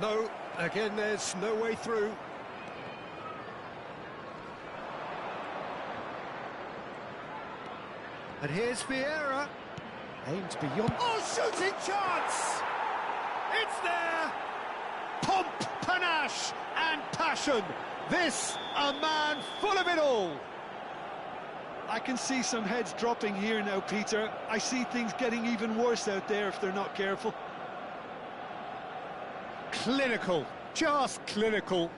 No, again, there's no way through. And here's Vieira. Aimed beyond. Oh, shooting chance! It's there! Pomp, panache and passion. This, a man full of it all. I can see some heads dropping here now, Peter. I see things getting even worse out there if they're not careful. Clinical, just clinical.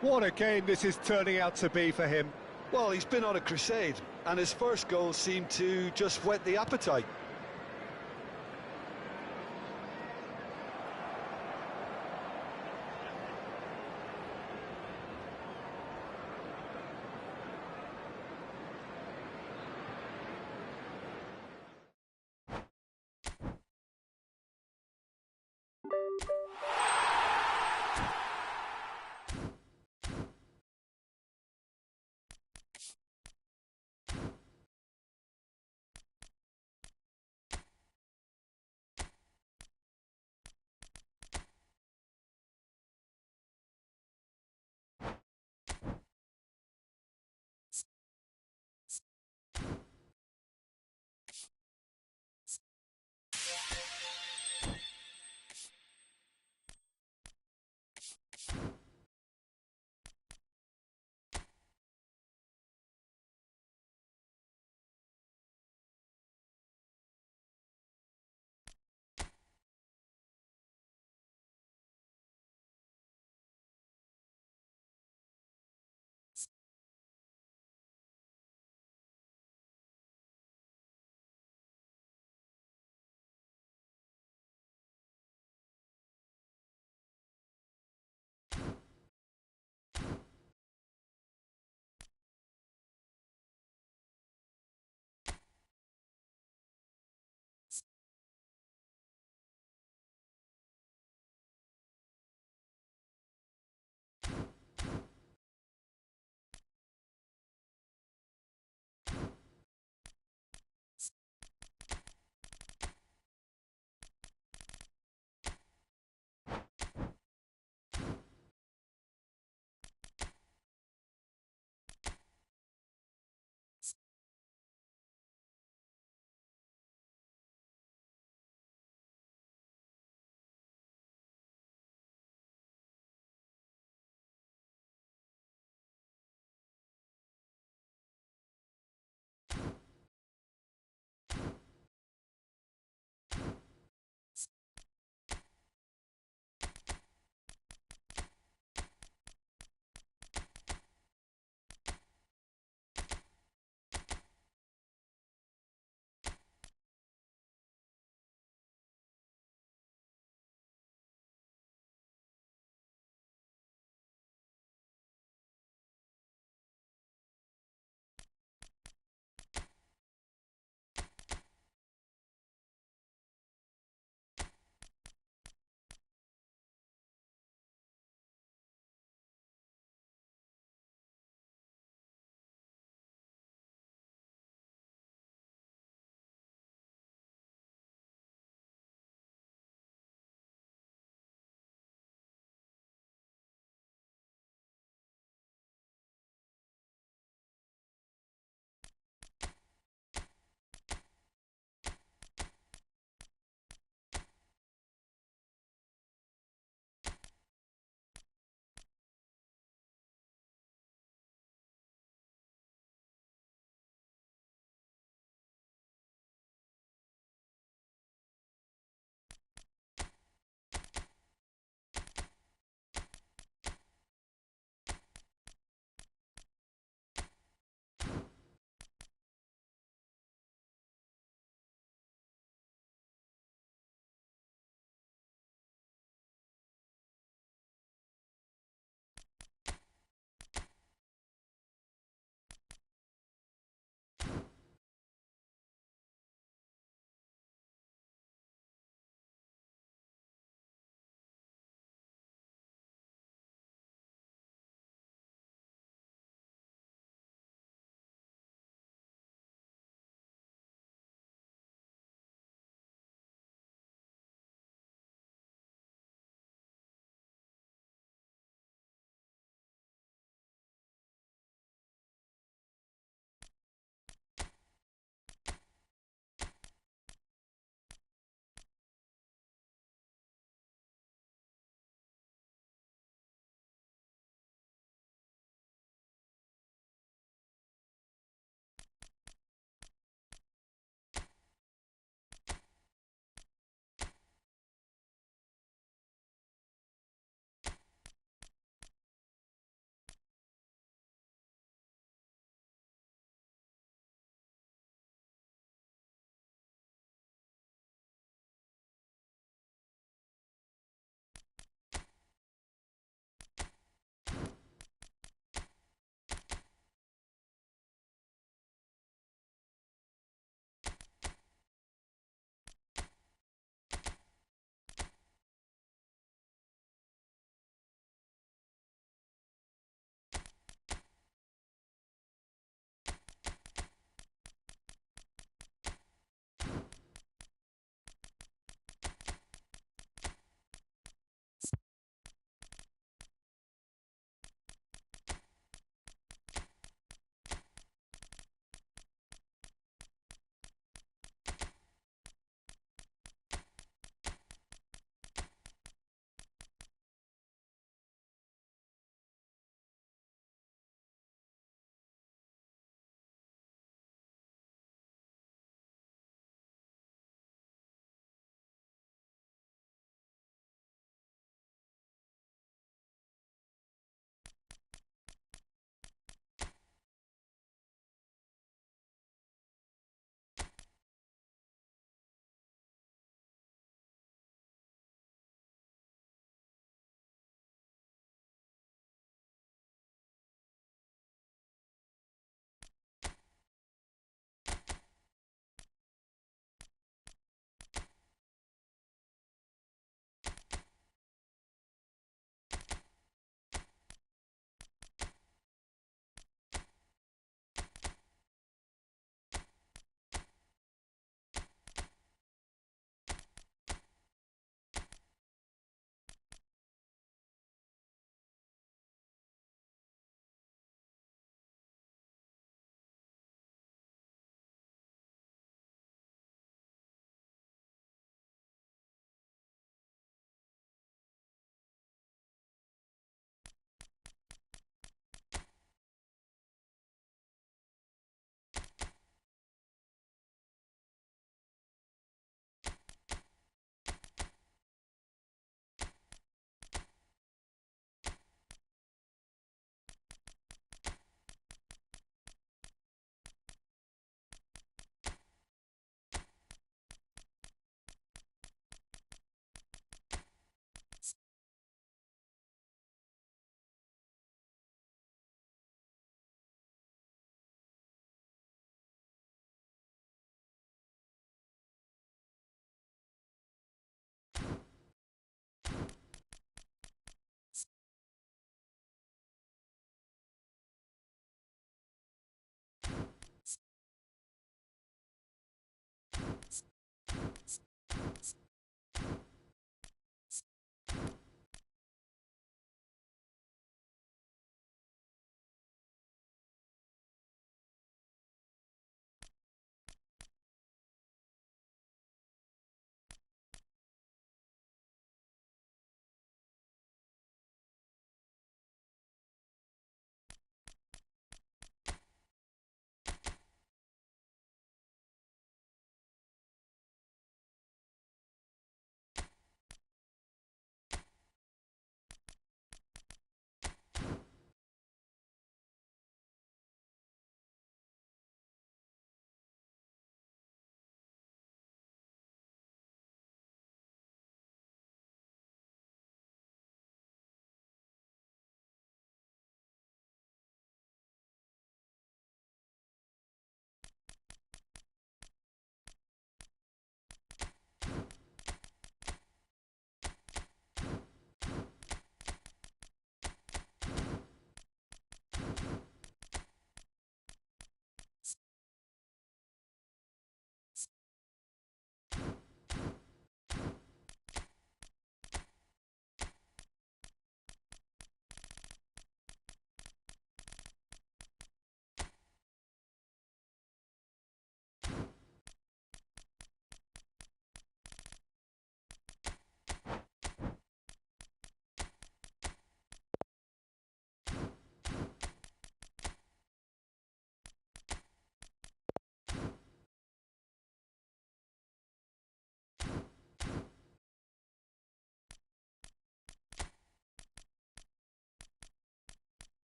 What a game this is turning out to be for him. Well, he's been on a crusade, and his first goal seemed to just whet the appetite.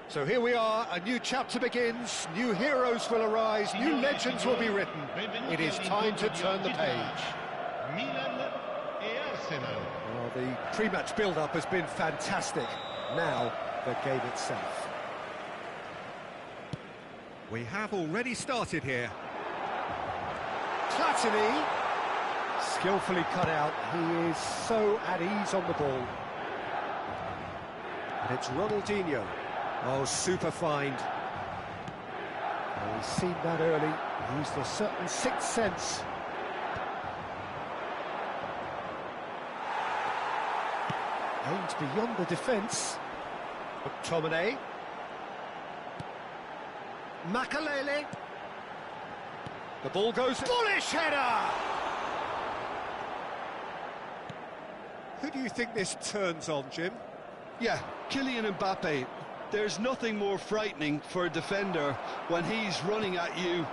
So here we are, a new chapter begins, new heroes will arise, new legends will be written. It is time to turn the page. Well, the pre-match build-up has been fantastic. Now, the game itself. We have already started here. Platini, skillfully cut out. He is so at ease on the ball. And it's Ronaldinho. Oh, super find. Well, he's seen that early, used a certain sixth sense. Aimed beyond the defence. McTominay. Makalele. The ball goes... Bullish header! Who do you think this turns on, Jim? Yeah, Kylian Mbappe. There's nothing more frightening for a defender when he's running at you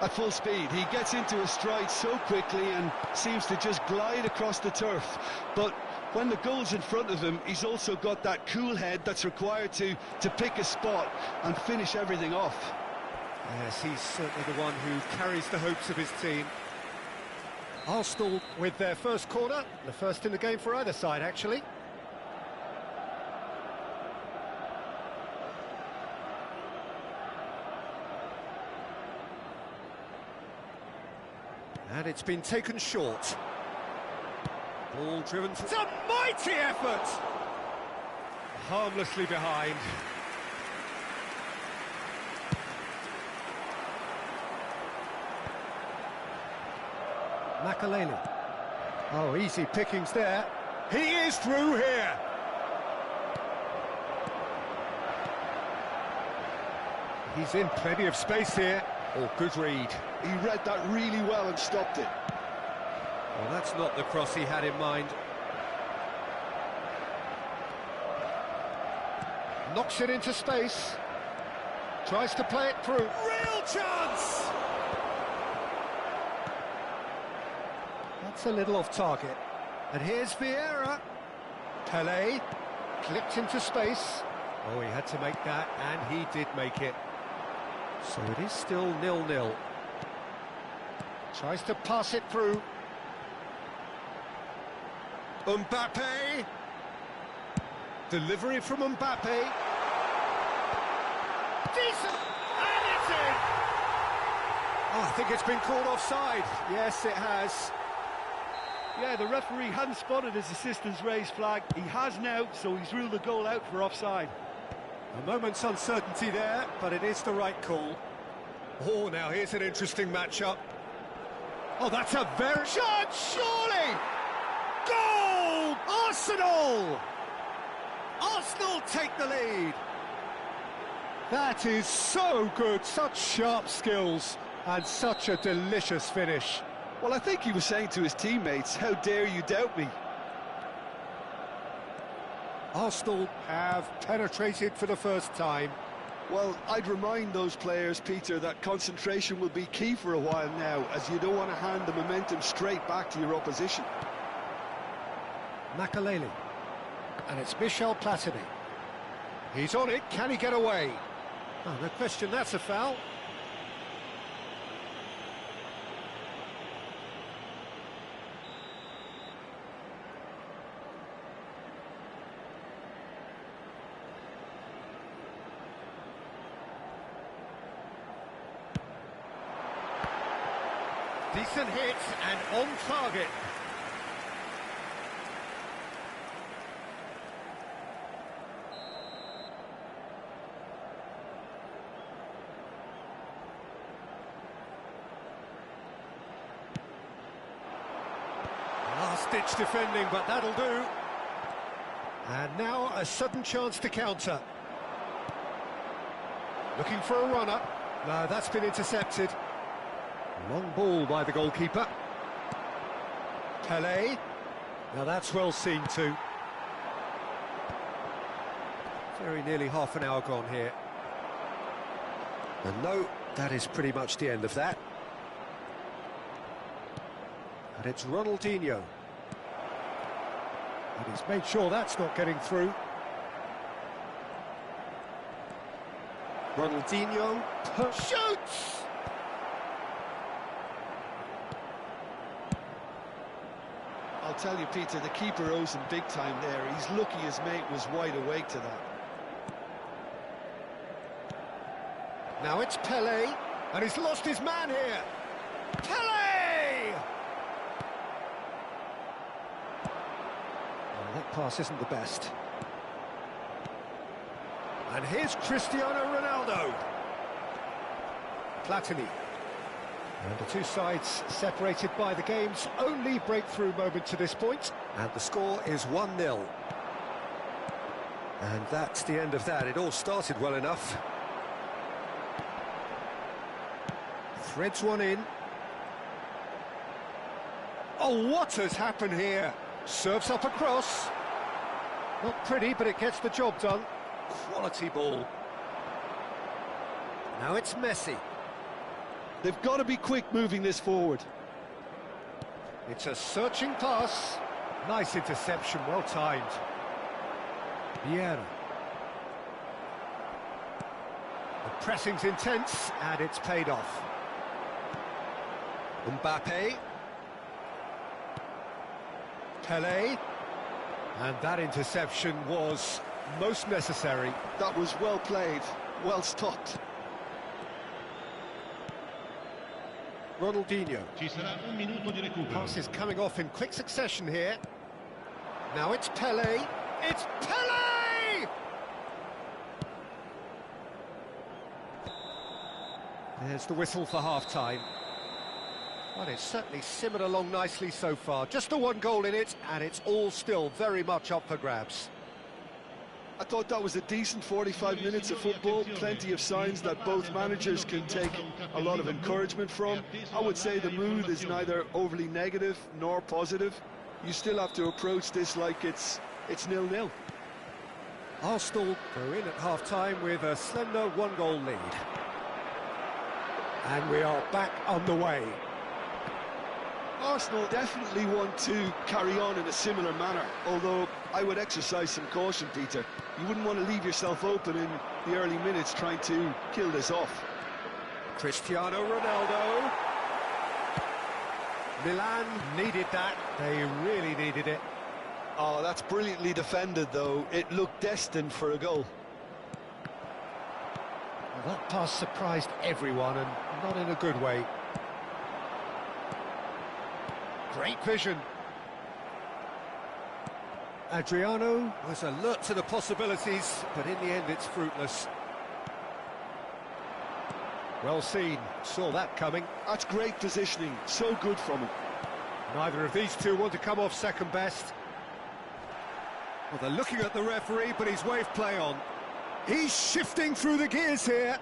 at full speed. He gets into a stride so quickly and seems to just glide across the turf. But when the goal's in front of him, he's also got that cool head that's required to pick a spot and finish everything off. Yes, he's certainly the one who carries the hopes of his team. Arsenal with their first corner, the first in the game for either side, actually. And it's been taken short. Ball driven... It's a mighty effort! Harmlessly behind. Makalele. Oh, easy pickings there. He is through here. He's in plenty of space here. Oh, good read. He read that really well and stopped it. Well, that's not the cross he had in mind. Knocks it into space. Tries to play it through. Real chance! That's a little off target. And here's Vieira. Pelé. Clipped into space. Oh, he had to make that, and he did make it. So it is still 0-0. Tries to pass it through. Mbappe. Delivery from Mbappe. Decent! And it's in! Oh, I think it's been called offside. Yes, it has. Yeah, the referee hadn't spotted his assistant's raised flag. He has now, so he's ruled the goal out for offside. A moment's uncertainty there, but it is the right call. Oh, now here's an interesting matchup. Oh, that's a very... Shot, surely! Goal! Arsenal! Arsenal take the lead. That is so good, such sharp skills, and such a delicious finish. Well, I think he was saying to his teammates, how dare you doubt me? Arsenal have penetrated for the first time. Well, I'd remind those players, Peter, that concentration will be key for a while now, as you don't want to hand the momentum straight back to your opposition. Makalele. And it's Michel Platini. He's on it, can he get away? Oh, no question, that's a foul. Decent hit and on target. Last-ditch defending, but that'll do. And now a sudden chance to counter. Looking for a runner. No, that's been intercepted. Long ball by the goalkeeper. Pelé. Now that's well seen too. Very nearly half an hour gone here. And no, that is pretty much the end of that. And it's Ronaldinho. And he's made sure that's not getting through. Ronaldinho shoots! I'll tell you, Peter, the keeper owes him big time there. He's lucky his mate was wide awake to that. Now it's Pele, and he's lost his man here. Pele! Well, that pass isn't the best. And here's Cristiano Ronaldo. Platini. And the two sides separated by the game's only breakthrough moment to this point. And the score is 1-0. And that's the end of that. It all started well enough. Threads one in. Oh, what has happened here? Serves up across. Not pretty, but it gets the job done. Quality ball. Now it's Messi. They've got to be quick moving this forward. It's a searching pass. Nice interception, well timed. Vieira. The pressing's intense, and it's paid off. Mbappe. Pele. And that interception was most necessary. That was well played, well stopped. Ronaldinho. Passes coming off in quick succession here. Now it's Pele. It's Pele! There's the whistle for half-time. Well, it's certainly simmered along nicely so far. Just the one goal in it, and it's all still very much up for grabs. I thought that was a decent 45 minutes of football, plenty of signs that both managers can take a lot of encouragement from. I would say the mood is neither overly negative nor positive. You still have to approach this like it's 0-0. Arsenal go in at half-time with a slender one-goal lead. And we are back on the way. Arsenal definitely want to carry on in a similar manner, although I would exercise some caution, Peter. You wouldn't want to leave yourself open in the early minutes trying to kill this off. Cristiano Ronaldo. Milan needed that. They really needed it. Oh, that's brilliantly defended, though. It looked destined for a goal. Well, that pass surprised everyone, and not in a good way. Great vision. Adriano was alert to the possibilities, but in the end it's fruitless. Well seen, saw that coming. That's great positioning, so good from him. Neither of these two want to come off second best. Well, they're looking at the referee, but he's waved play on. He's shifting through the gears here.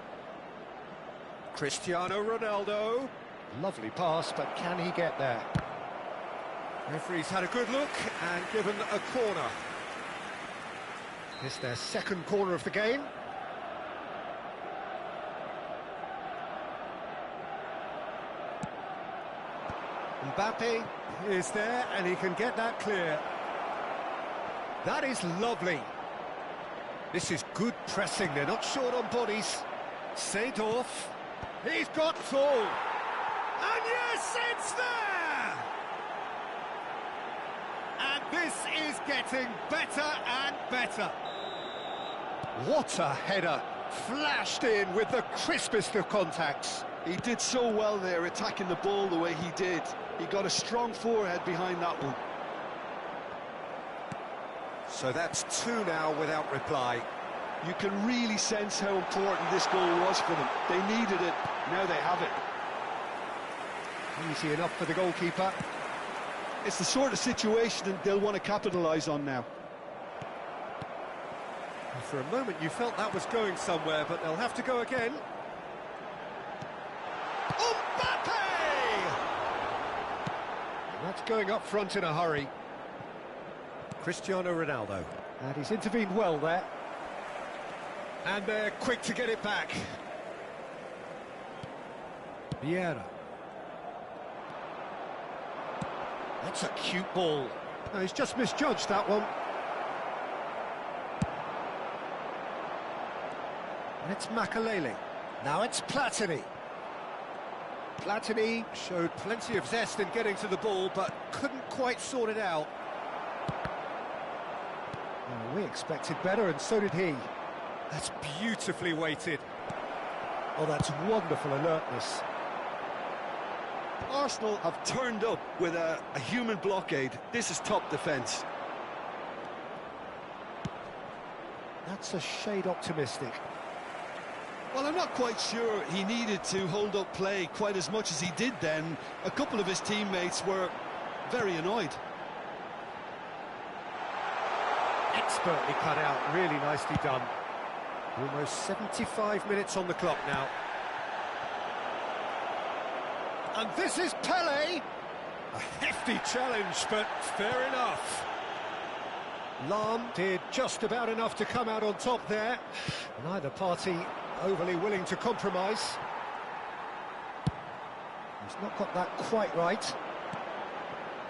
Cristiano Ronaldo. Lovely pass, but can he get there? Referee's had a good look and given a corner. It's their second corner of the game. Mbappe is there and he can get that clear. That is lovely. This is good pressing, they're not short on bodies. Seedorf, he's got full. And yes, it's there! And this is getting better and better. What a header, flashed in with the crispest of contacts. He did so well there, attacking the ball the way he did. He got a strong forehead behind that one. So that's two now without reply. You can really sense how important this goal was for them. They needed it, now they have it. Easy enough for the goalkeeper. It's the sort of situation that they'll want to capitalise on now. For a moment you felt that was going somewhere, but they'll have to go again. Mbappe! That's going up front in a hurry. Cristiano Ronaldo. And he's intervened well there. And they're quick to get it back. Vieira. That's a cute ball. No, he's just misjudged that one. It's Makalele. Now it's Platini. Platini showed plenty of zest in getting to the ball, but couldn't quite sort it out. Well, we expected better, and so did he. That's beautifully weighted. Oh, that's wonderful alertness. Arsenal have turned up with a human blockade. This is top defence. That's a shade optimistic. Well, I'm not quite sure he needed to hold up play quite as much as he did then. A couple of his teammates were very annoyed. Expertly cut out, really nicely done. Almost 75 minutes on the clock now. And this is Pele. A hefty challenge, but fair enough. Lahm did just about enough to come out on top there. Neither party overly willing to compromise. He's not got that quite right.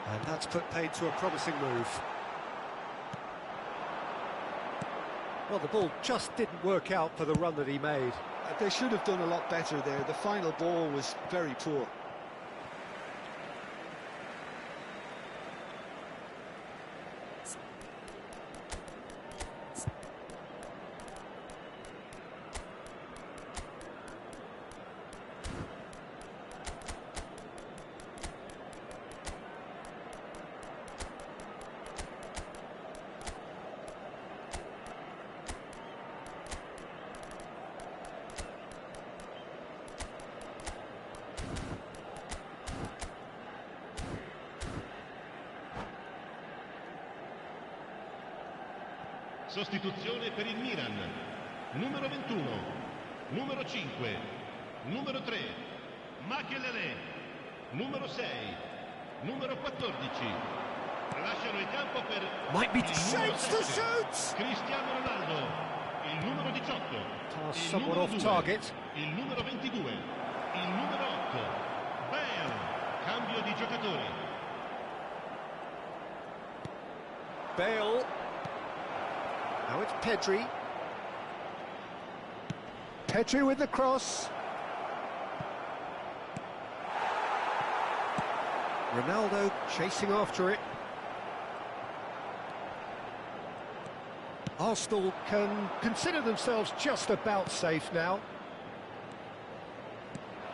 And that's put paid to a promising move. Well, the ball just didn't work out for the run that he made. They should have done a lot better there. The final ball was very poor. Sostituzione per il Milan. Numero 21, numero 5, numero 3, Makelele, numero 6, numero 14. Lasciano il campo per Might be il numero shapes to 7, shoot! Cristiano Ronaldo, il numero 18, Pass il somewhat numero off 2, target. il numero 22, il numero 8, Bale, cambio di giocatori. Bale. Now it's Pedri. Pedri with the cross. Ronaldo chasing after it. Arsenal can consider themselves just about safe now.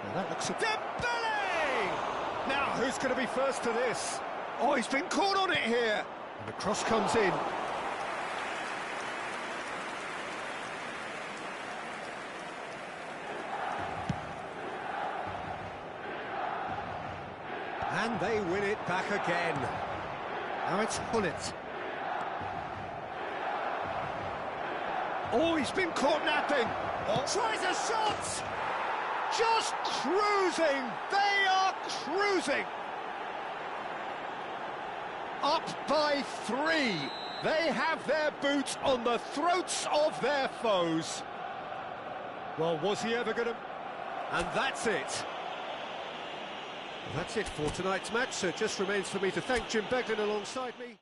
Well, that looks a... Dembele! Now, who's going to be first to this? Oh, he's been caught on it here. And the cross comes in. And they win it back again. Now it's Hullet. Oh, he's been caught napping. Oh. Tries a shot. Just cruising. They are cruising. Up by 3. They have their boots on the throats of their foes. Well, was he ever going to... And that's it. That's it for tonight's match, so it just remains for me to thank Jim Beglin alongside me.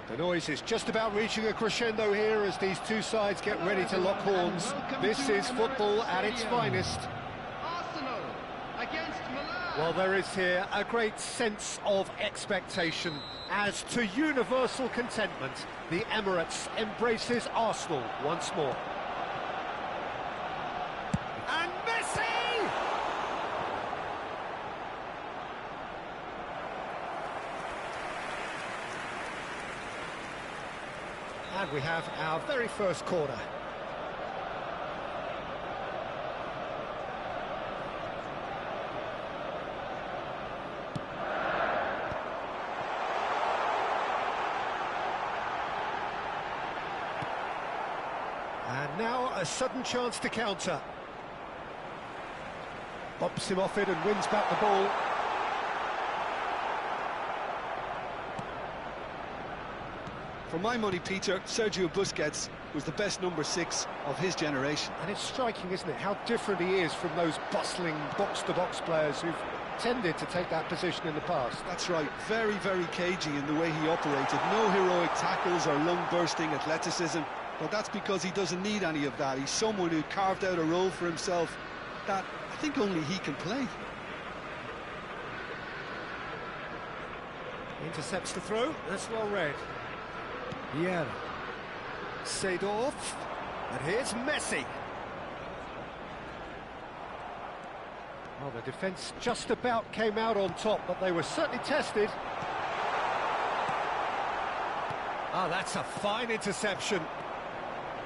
The noise is just about reaching a crescendo here as these two sides get ready to lock horns. This is football at its finest. Arsenal against Milan. Well, there is here a great sense of expectation. As to universal contentment, the Emirates embraces Arsenal once more. And Messi! And we have our very first corner. And now a sudden chance to counter. Bumps him off it and wins back the ball. For my money, Peter, Sergio Busquets was the best number 6 of his generation. And it's striking, isn't it, how different he is from those bustling box-to-box players who've tended to take that position in the past. That's right, very, very cagey in the way he operated. No heroic tackles or lung-bursting athleticism, but that's because he doesn't need any of that. He's someone who carved out a role for himself that I think only he can play. Intercepts the throw, that's well read. Vieira. Seedorf. And here's Messi. Well, the defence just about came out on top, but they were certainly tested. Ah, that's a fine interception.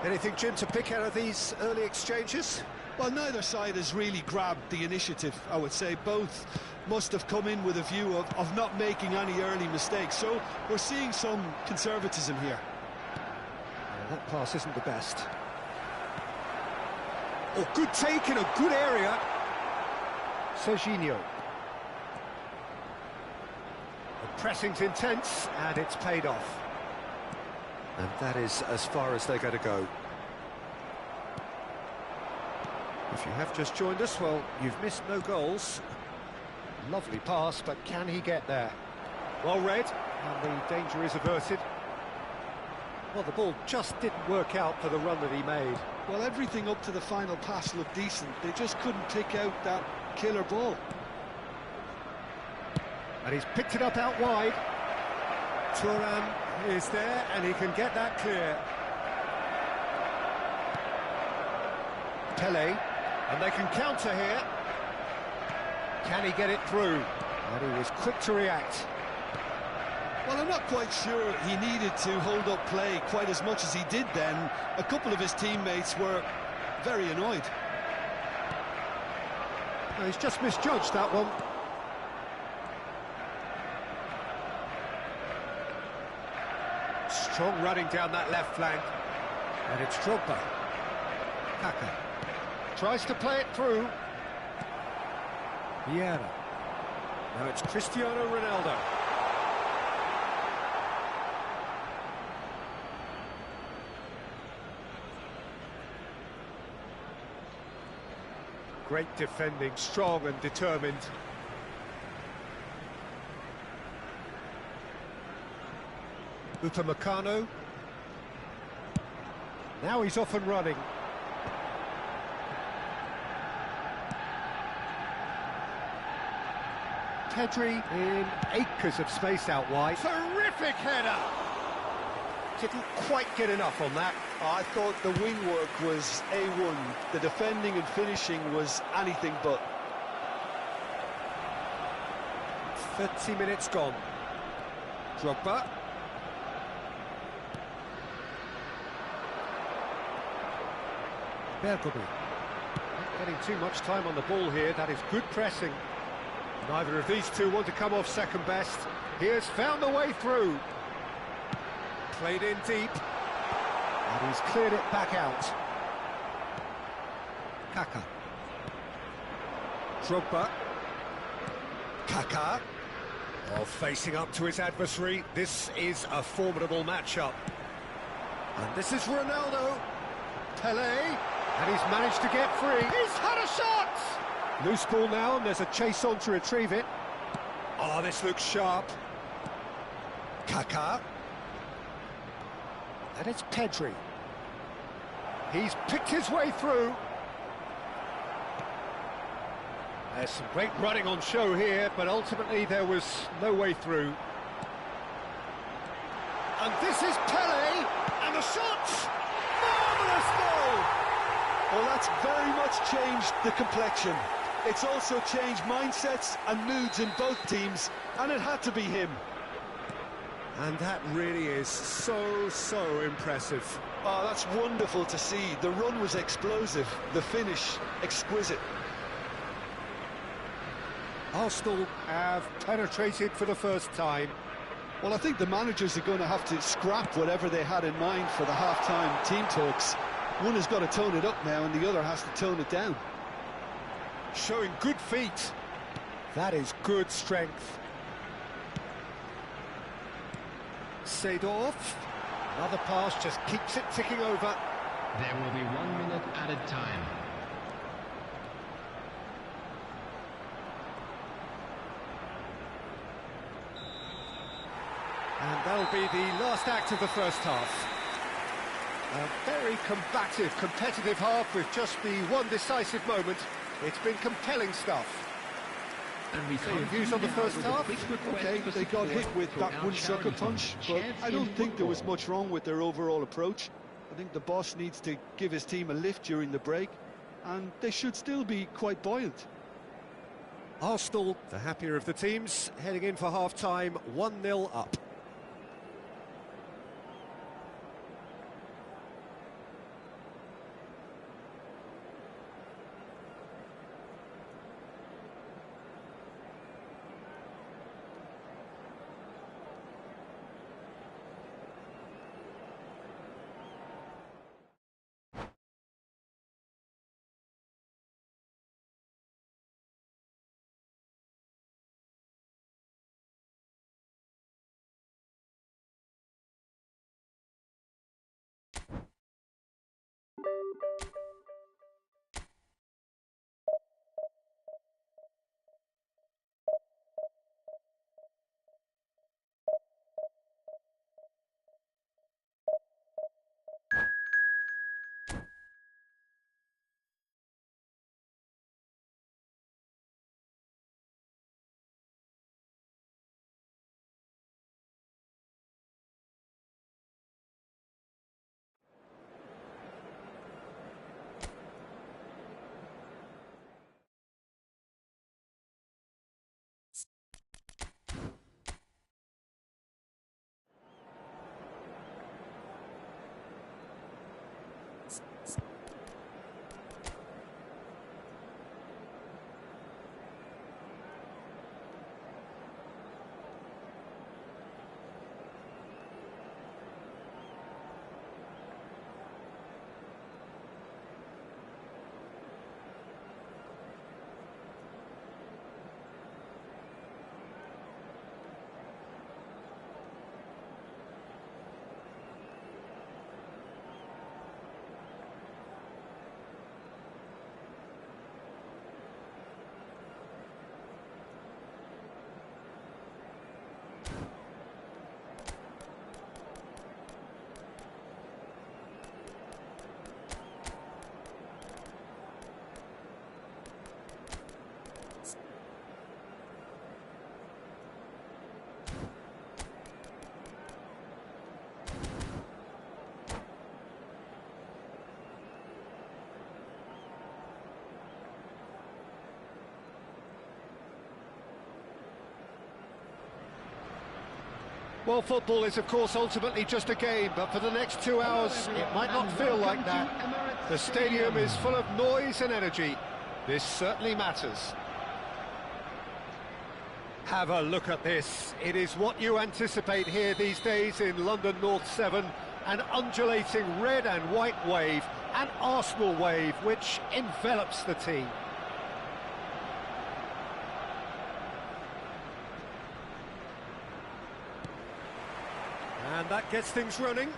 Anything, Jim, to pick out of these early exchanges? Well, neither side has really grabbed the initiative, I would say. Both must have come in with a view of not making any early mistakes. So we're seeing some conservatism here. Yeah, that pass isn't the best. Oh, good take in a good area. Serginho. The pressing's intense, and it's paid off. And that is as far as they're going to go. If you have just joined us, well, you've missed no goals. Lovely pass, but can he get there? Well read, and the danger is averted. Well, the ball just didn't work out for the run that he made. Well, everything up to the final pass looked decent. They just couldn't pick out that killer ball. And he's picked it up out wide. Thuram is there, and he can get that clear. Pele, and they can counter here. Can he get it through? And he was quick to react. Well, I'm not quite sure he needed to hold up play quite as much as he did then. A couple of his teammates were very annoyed. No, he's just misjudged that one. Strong running down that left flank. And it's Drogba. Kaka tries to play it through. Vieira. Now it's Cristiano Ronaldo. Great defending, strong and determined. Upamecano. Now he's off and running. Pedri in acres of space out wide. Terrific header! Didn't quite get enough on that. I thought the wing work was A1. The defending and finishing was anything but. 30 minutes gone. Drogba. Bergkamp. Not getting too much time on the ball here. That is good pressing. Neither of these two want to come off second best. He has found the way through. Played in deep. And he's cleared it back out. Kaka. Drogba. Kaka. Oh, facing up to his adversary. This is a formidable matchup. And this is Ronaldo. Pele. And he's managed to get free. He's had a shot! Loose ball now, and there's a chase on to retrieve it. Oh, this looks sharp. Kaka. And it's Pedri. He's picked his way through. There's some great running on show here, but ultimately there was no way through. And this is Pele, and the shot! Marvellous goal! Well, that's very much changed the complexion. It's also changed mindsets and moods in both teams, and it had to be him. And that really is so impressive. Oh, that's wonderful to see. The run was explosive, the finish exquisite. Arsenal have penetrated for the first time. Well, I think the managers are going to have to scrap whatever they had in mind for the half-time team talks. One has got to tone it up now, and the other has to tone it down. Showing good feet. That is good strength. Seedorf. Another pass just keeps it ticking over. There will be 1 minute added time. And that'll be the last act of the first half. A very combative, competitive half with just the one decisive moment. It's been compelling stuff. And we So your views on the first half? Okay, they got hit with that one sucker punch, but I don't think there was much wrong with their overall approach. I think the boss needs to give his team a lift during the break, and they should still be quite buoyant. Arsenal, the happier of the teams, heading in for half-time, 1-0 up. Well, football is, of course, ultimately just a game, but for the next 2 hours, it might not feel like that. The stadium is full of noise and energy. This certainly matters. Have a look at this. It is what you anticipate here these days in London North 7. An undulating red and white wave, an Arsenal wave, which envelops the team. And that gets things running.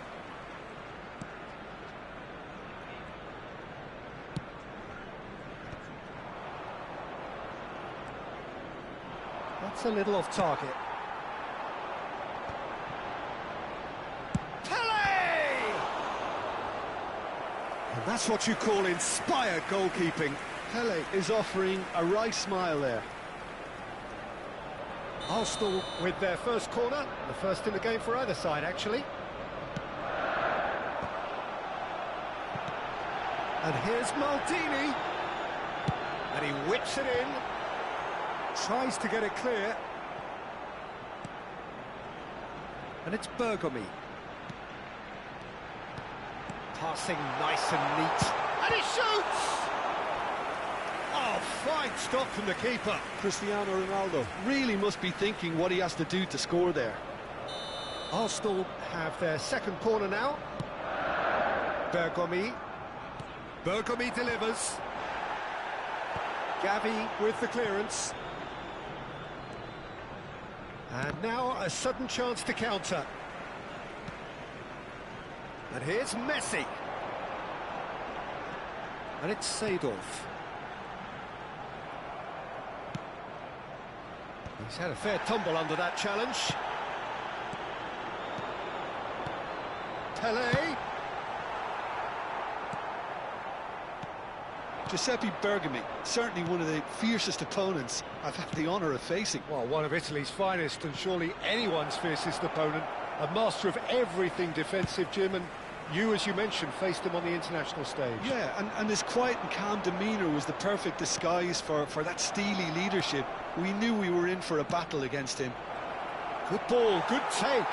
That's a little off target. Pele! And that's what you call inspired goalkeeping. Pele is offering a right smile there. Arsenal with their first corner, the first in the game for either side, actually. And here's Maldini. And he whips it in. Tries to get it clear. And it's Bergomi. Passing nice and neat. And he shoots! Oh, fine stop from the keeper. Cristiano Ronaldo really must be thinking what he has to do to score there. Arsenal have their second corner now. Bergomi. Bergomi delivers. Gavi with the clearance. And now a sudden chance to counter. And here's Messi. And it's Seedorf. He's had a fair tumble under that challenge. Pele. Giuseppe Bergomi, certainly one of the fiercest opponents I've had the honour of facing. Well, one of Italy's finest, and surely anyone's fiercest opponent. A master of everything defensive, Jim, and you, as you mentioned, faced him on the international stage. Yeah, and his quiet and calm demeanour was the perfect disguise for that steely leadership. We knew we were in for a battle against him. Good ball, good take.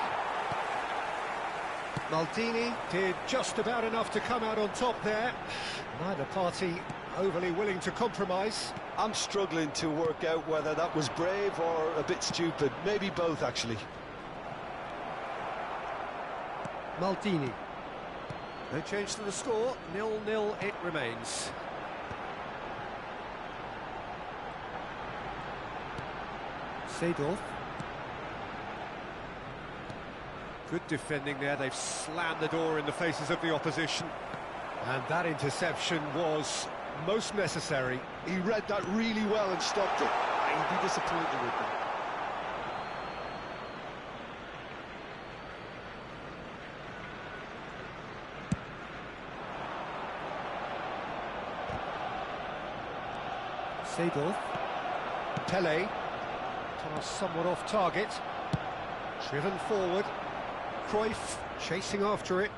Maldini did just about enough to come out on top there. Neither party overly willing to compromise. I'm struggling to work out whether that was brave or a bit stupid. Maybe both, actually. Maldini. No change to the score, 0-0 it remains. Seedorf. Good defending there, they've slammed the door in the faces of the opposition. And that interception was most necessary. He read that really well and stopped it. He'd be disappointed with that. Seedorf. Pele. Pass somewhat off target. Driven forward. Cruyff chasing after it.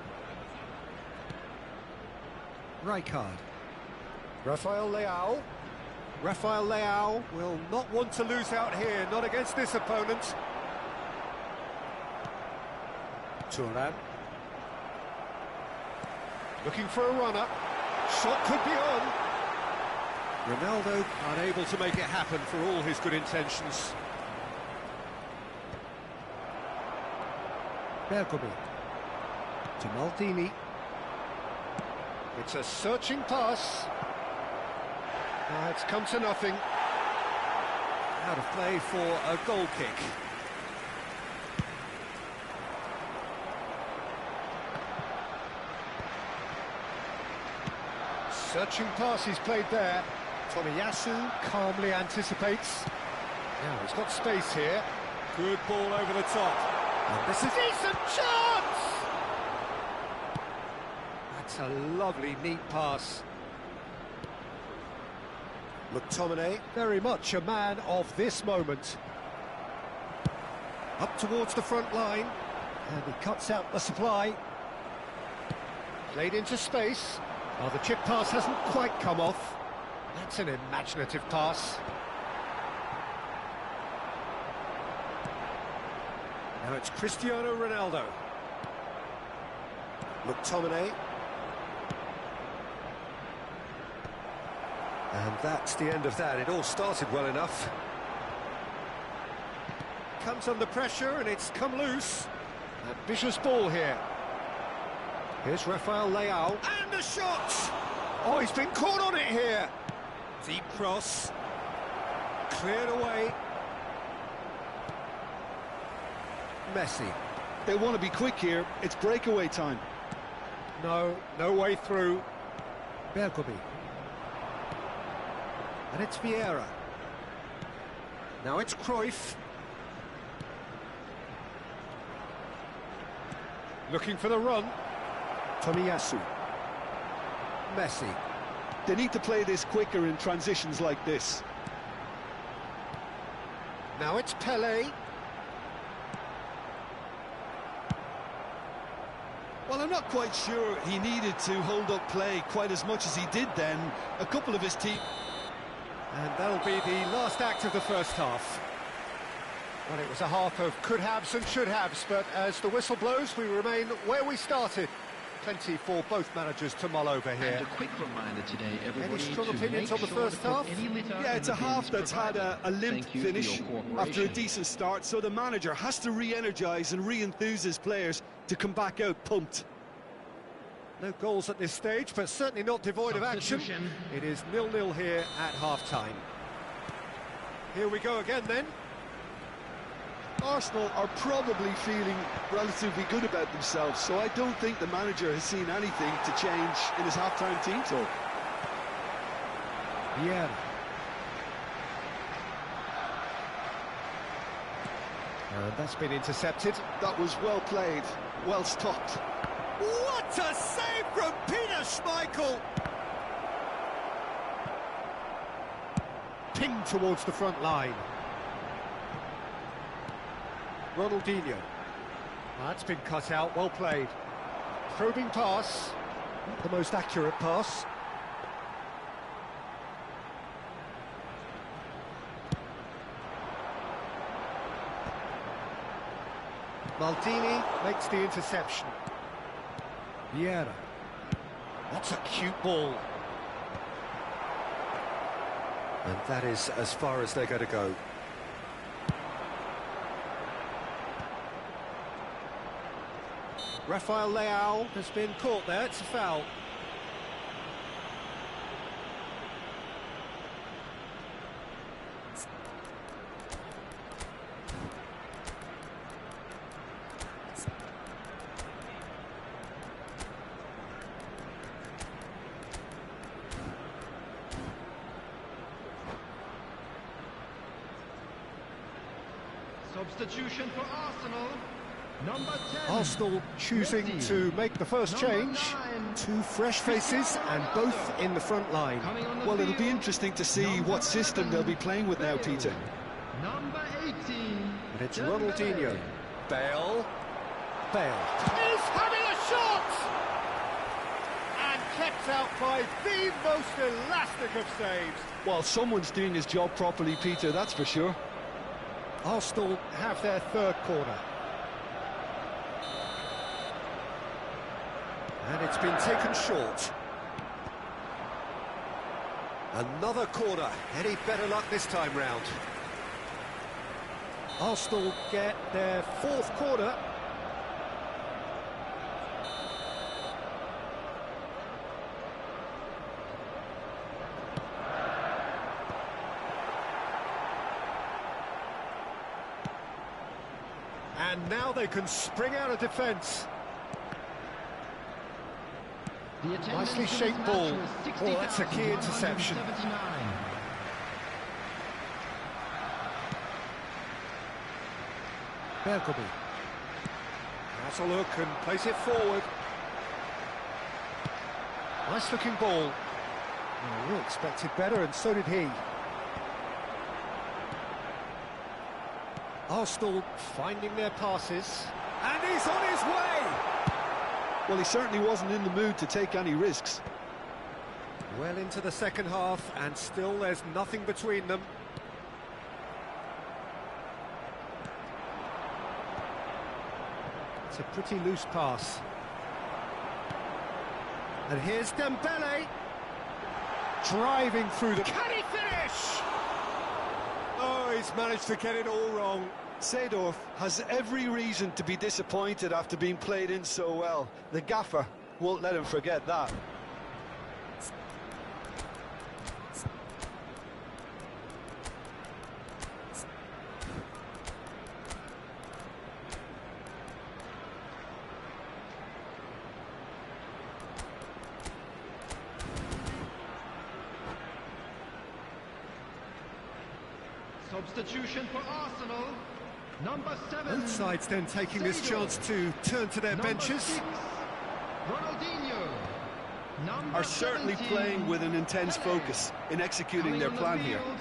Rijkaard. Rafael Leao. Rafael Leao will not want to lose out here, not against this opponent. Thuram. Looking for a runner. Shot could be on. Ronaldo unable to make it happen for all his good intentions. Bergomi. To Maldini. It's a searching pass. Now it's come to nothing. Out of play for a goal kick. Searching pass he's played there. Tomiyasu calmly anticipates. Now he's got space here. Good ball over the top. And this is a decent chance! That's a lovely, neat pass. McTominay, very much a man of this moment. Up towards the front line. And he cuts out the supply. Played into space. Oh, the chip pass hasn't quite come off. That's an imaginative pass. Now it's Cristiano Ronaldo. McTominay. And that's the end of that. It all started well enough. Comes under pressure and it's come loose. Ambitious ball here. Here's Rafael Leao. And a shot! Oh, he's been caught on it here. Deep cross. Cleared away. Messi. They want to be quick here. It's breakaway time. No way through. Bergobi. And it's Vieira. Now it's Cruyff. Looking for the run. Tomiyasu. Messi. They need to play this quicker in transitions like this. Now it's Pelé. Well, I'm not quite sure he needed to hold up play quite as much as he did then. A couple of his team... And that'll be the last act of the first half. Well, it was a half of could-haves and should-haves, but as the whistle blows, we remain where we started. Plenty for both managers to mull over here. And a quick reminder today, everybody, Any strong to opinions make on the sure first to put half? any litter Yeah, in it's the a half bins that's had provided. a limp Thank you for finish your cooperation. after a decent start, so the manager has to re-energise and re-enthuse his players to come back out pumped. No goals at this stage, but certainly not devoid of action. Substitution. It is 0-0 here at half-time. Here we go again then. Arsenal are probably feeling relatively good about themselves, so I don't think the manager has seen anything to change in his half-time team talk. Yeah. And that's been intercepted. That was well played, well stopped. What a save from Peter Schmeichel! Pinged towards the front line. Ronaldinho. That's been cut out, well played. Probing pass, not the most accurate pass. Maldini makes the interception. Vieira. That's a cute ball. And that is as far as they're going to go. Rafael Leao has been caught there, it's a foul. Substitution for Arsenal. Number 10. Arsenal choosing Messi. to make the first Number change. 9. Two fresh faces and both in the front line. Coming on the Well, it'll be field, interesting to see what system they'll be playing with now, Peter. Number 18. And it's Dembele. Ronaldinho. Bale. Bale. He's having a shot! And kept out by the most elastic of saves. Well, someone's doing his job properly, Peter, that's for sure. Arsenal have their third corner. And it's been taken short. Another corner. Any better luck this time round? Arsenal get their fourth corner. And now they can spring out of defence. the attendance Nicely for this shaped match ball. was Oh, that's a key interception. 60,179. Bergobi. Has a look and plays it forward. Nice looking ball. Oh, we expected better and so did he. Arsenal finding their passes. And he's on his way! Well, he certainly wasn't in the mood to take any risks. Well into the second half and still there's nothing between them. It's a pretty loose pass. And here's Dembele. Driving through the... Can he finish? Oh, he's managed to get it all wrong. Seedorf has every reason to be disappointed after being played in so well. The gaffer won't let him forget that. Substitution for Arsenal. Number 7. Both sides then taking this chance to turn to their benches. 6, Ronaldinho. Number Are certainly 17, playing with an intense Pele. focus in executing Coming their on the plan here. field,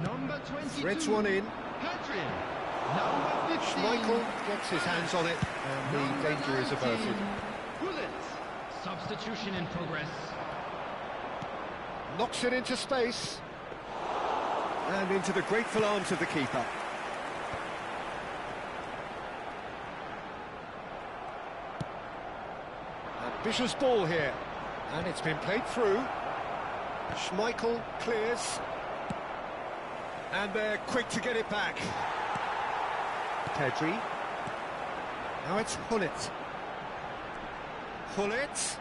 Number 22. Threads one in. Pedri. Number 15. Michael gets his hands on it, and the Number danger is 19, averted. Gullit. Substitution in progress. Knocks it into space. And into the grateful arms of the keeper. Ambitious ball here. And it's been played through. Schmeichel clears. And they're quick to get it back. Pedri. Now it's Gullit. Gullit.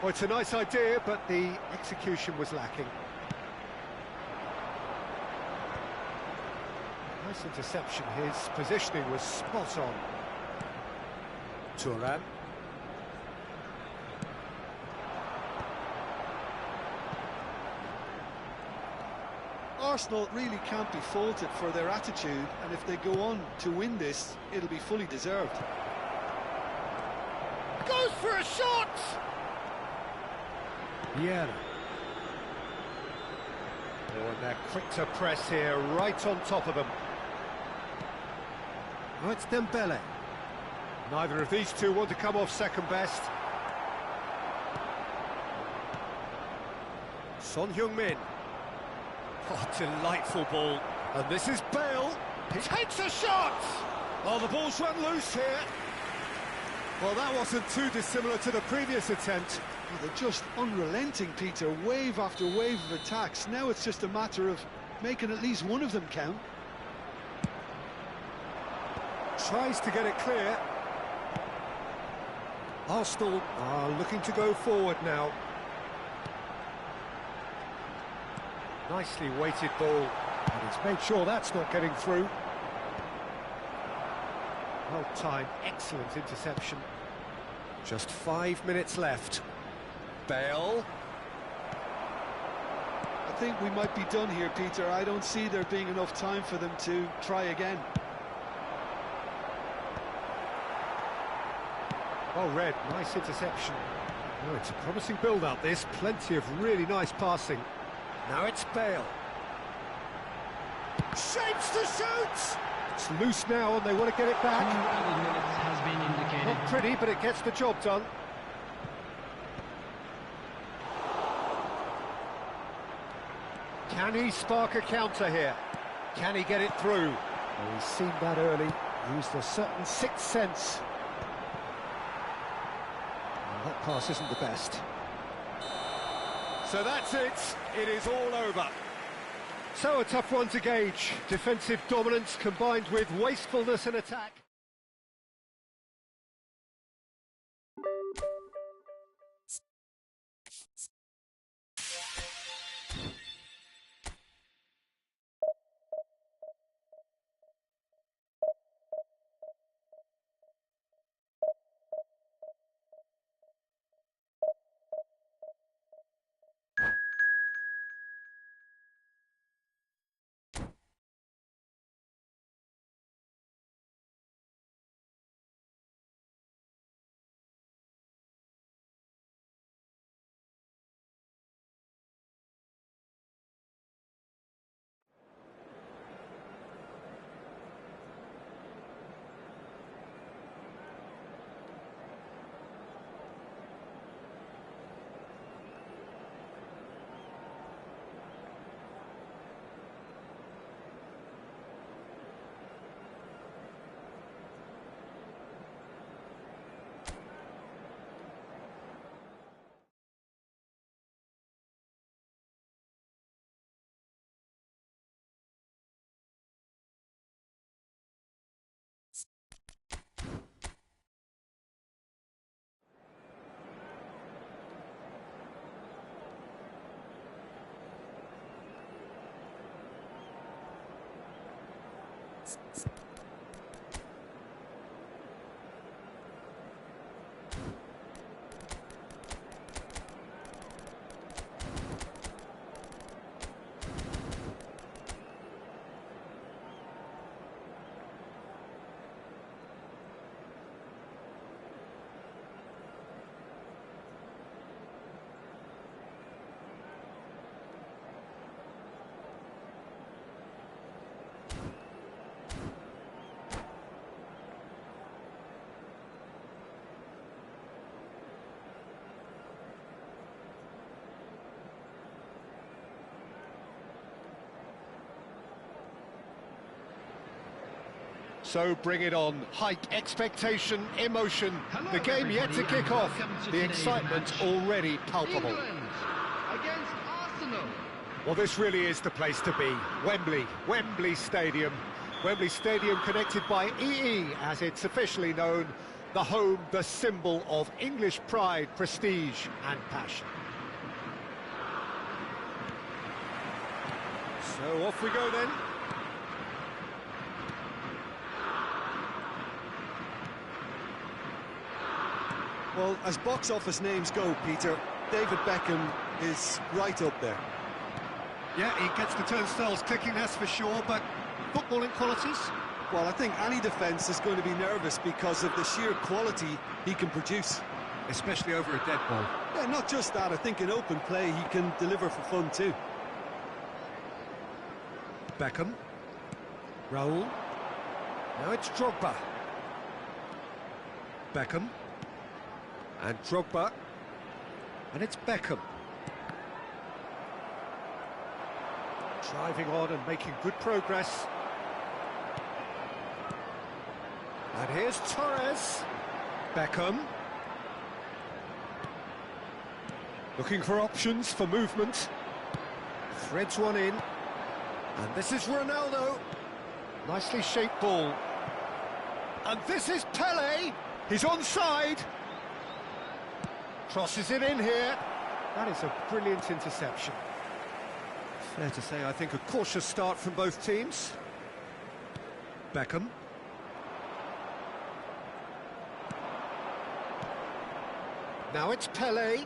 Oh, it's a nice idea, but the execution was lacking. Nice interception. His positioning was spot on. Thuram. Arsenal really can't be faulted for their attitude, and if they go on to win this, it'll be fully deserved. Goes for a shot! Yeah. Oh, and they're quick to press here, right on top of them. Oh, it's Dembele. Neither of these two want to come off second best. Son Heung-min. Oh, delightful ball. And this is Bale. He takes a shot! Oh, the ball's run loose here. Well, that wasn't too dissimilar to the previous attempt. Oh, they're just unrelenting, Peter, wave after wave of attacks. Now it's just a matter of making at least one of them count. Tries to get it clear. Arsenal are looking to go forward now. Nicely weighted ball. And he's made sure that's not getting through. Well timed, excellent interception. Just 5 minutes left. Bale. I think we might be done here, Peter. I don't see there being enough time for them to try again. Oh, Red, nice interception. Oh, it's a promising build-up, this. Plenty of really nice passing. Now it's Bale. Shapes to shoot! It's loose now and they want to get it 2 back. added minutes has been indicated. Not pretty, but it gets the job done. Can he spark a counter here? Can he get it through? Well, he's seen that early. Used a certain sixth sense. Well, that pass isn't the best. So that's it. It is all over. So a tough one to gauge. Defensive dominance combined with wastefulness in attack. So bring it on. Hype, expectation, emotion. Hello, The game yet to everybody, kick and off. welcome to The today's excitement match. already palpable. England against Arsenal. Well, this really is the place to be. Wembley Stadium. Wembley Stadium connected by EE, as it's officially known. The home, the symbol of English pride, prestige and passion. So off we go then. Well, as box office names go, Peter, David Beckham is right up there. Yeah, he gets the turnstiles clicking, that's for sure, but footballing qualities? Well, I think any defence is going to be nervous because of the sheer quality he can produce. Especially over a dead ball. Yeah, not just that, I think in open play he can deliver for fun too. Beckham. Raul. Now it's Drogba. Beckham. And Drogba. And it's Beckham. Driving on and making good progress. And here's Torres. Beckham. Looking for options for movement. Threads one in. And this is Ronaldo. Nicely shaped ball. And this is Pele. He's onside. Crosses it in here. That is a brilliant interception. Fair to say, I think, a cautious start from both teams. Beckham. Now it's Pele.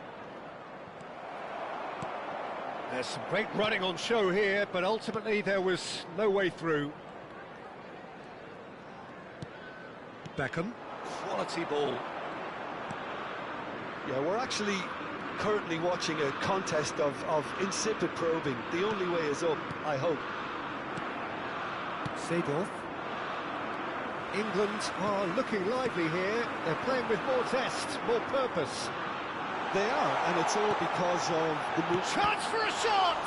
There's some great running on show here, but ultimately there was no way through. Beckham. Quality ball. Yeah, we're actually currently watching a contest of insipid probing. The only way is up, I hope. Seedorf. England are looking lively here. They're playing with more zest, more purpose. They are, and it's all because of the move. Chance for a shot!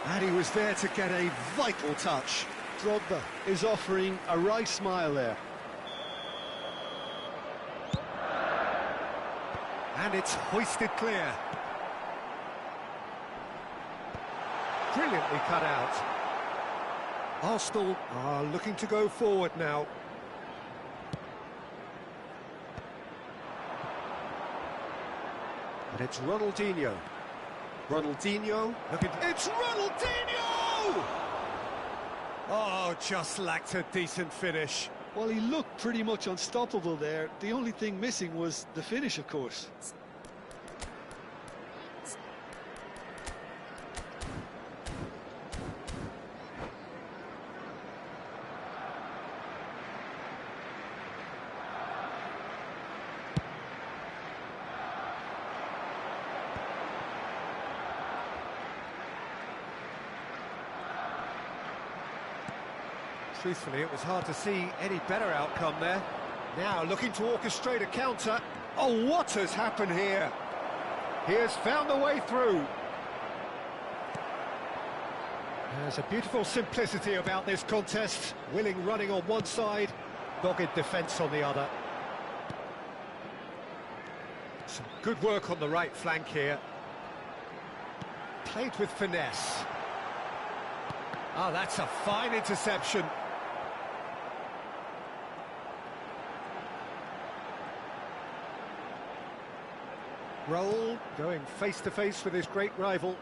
And he was there to get a vital touch. Drogba is offering a wry smile there. And it's hoisted clear. Brilliantly cut out. Arsenal are looking to go forward now. And it's Ronaldinho. Ronaldinho looking. It's Ronaldinho! Oh, just lacked a decent finish. Well, he looked pretty much unstoppable there. The only thing missing was the finish, of course. Truthfully, it was hard to see any better outcome there. Now looking to orchestrate a counter. Oh, what has happened here? He has found the way through. There's a beautiful simplicity about this contest. Willing running on one side, dogged defence on the other. Some good work on the right flank here. Played with finesse. Oh, that's a fine interception. Raul going face-to-face with his great rival.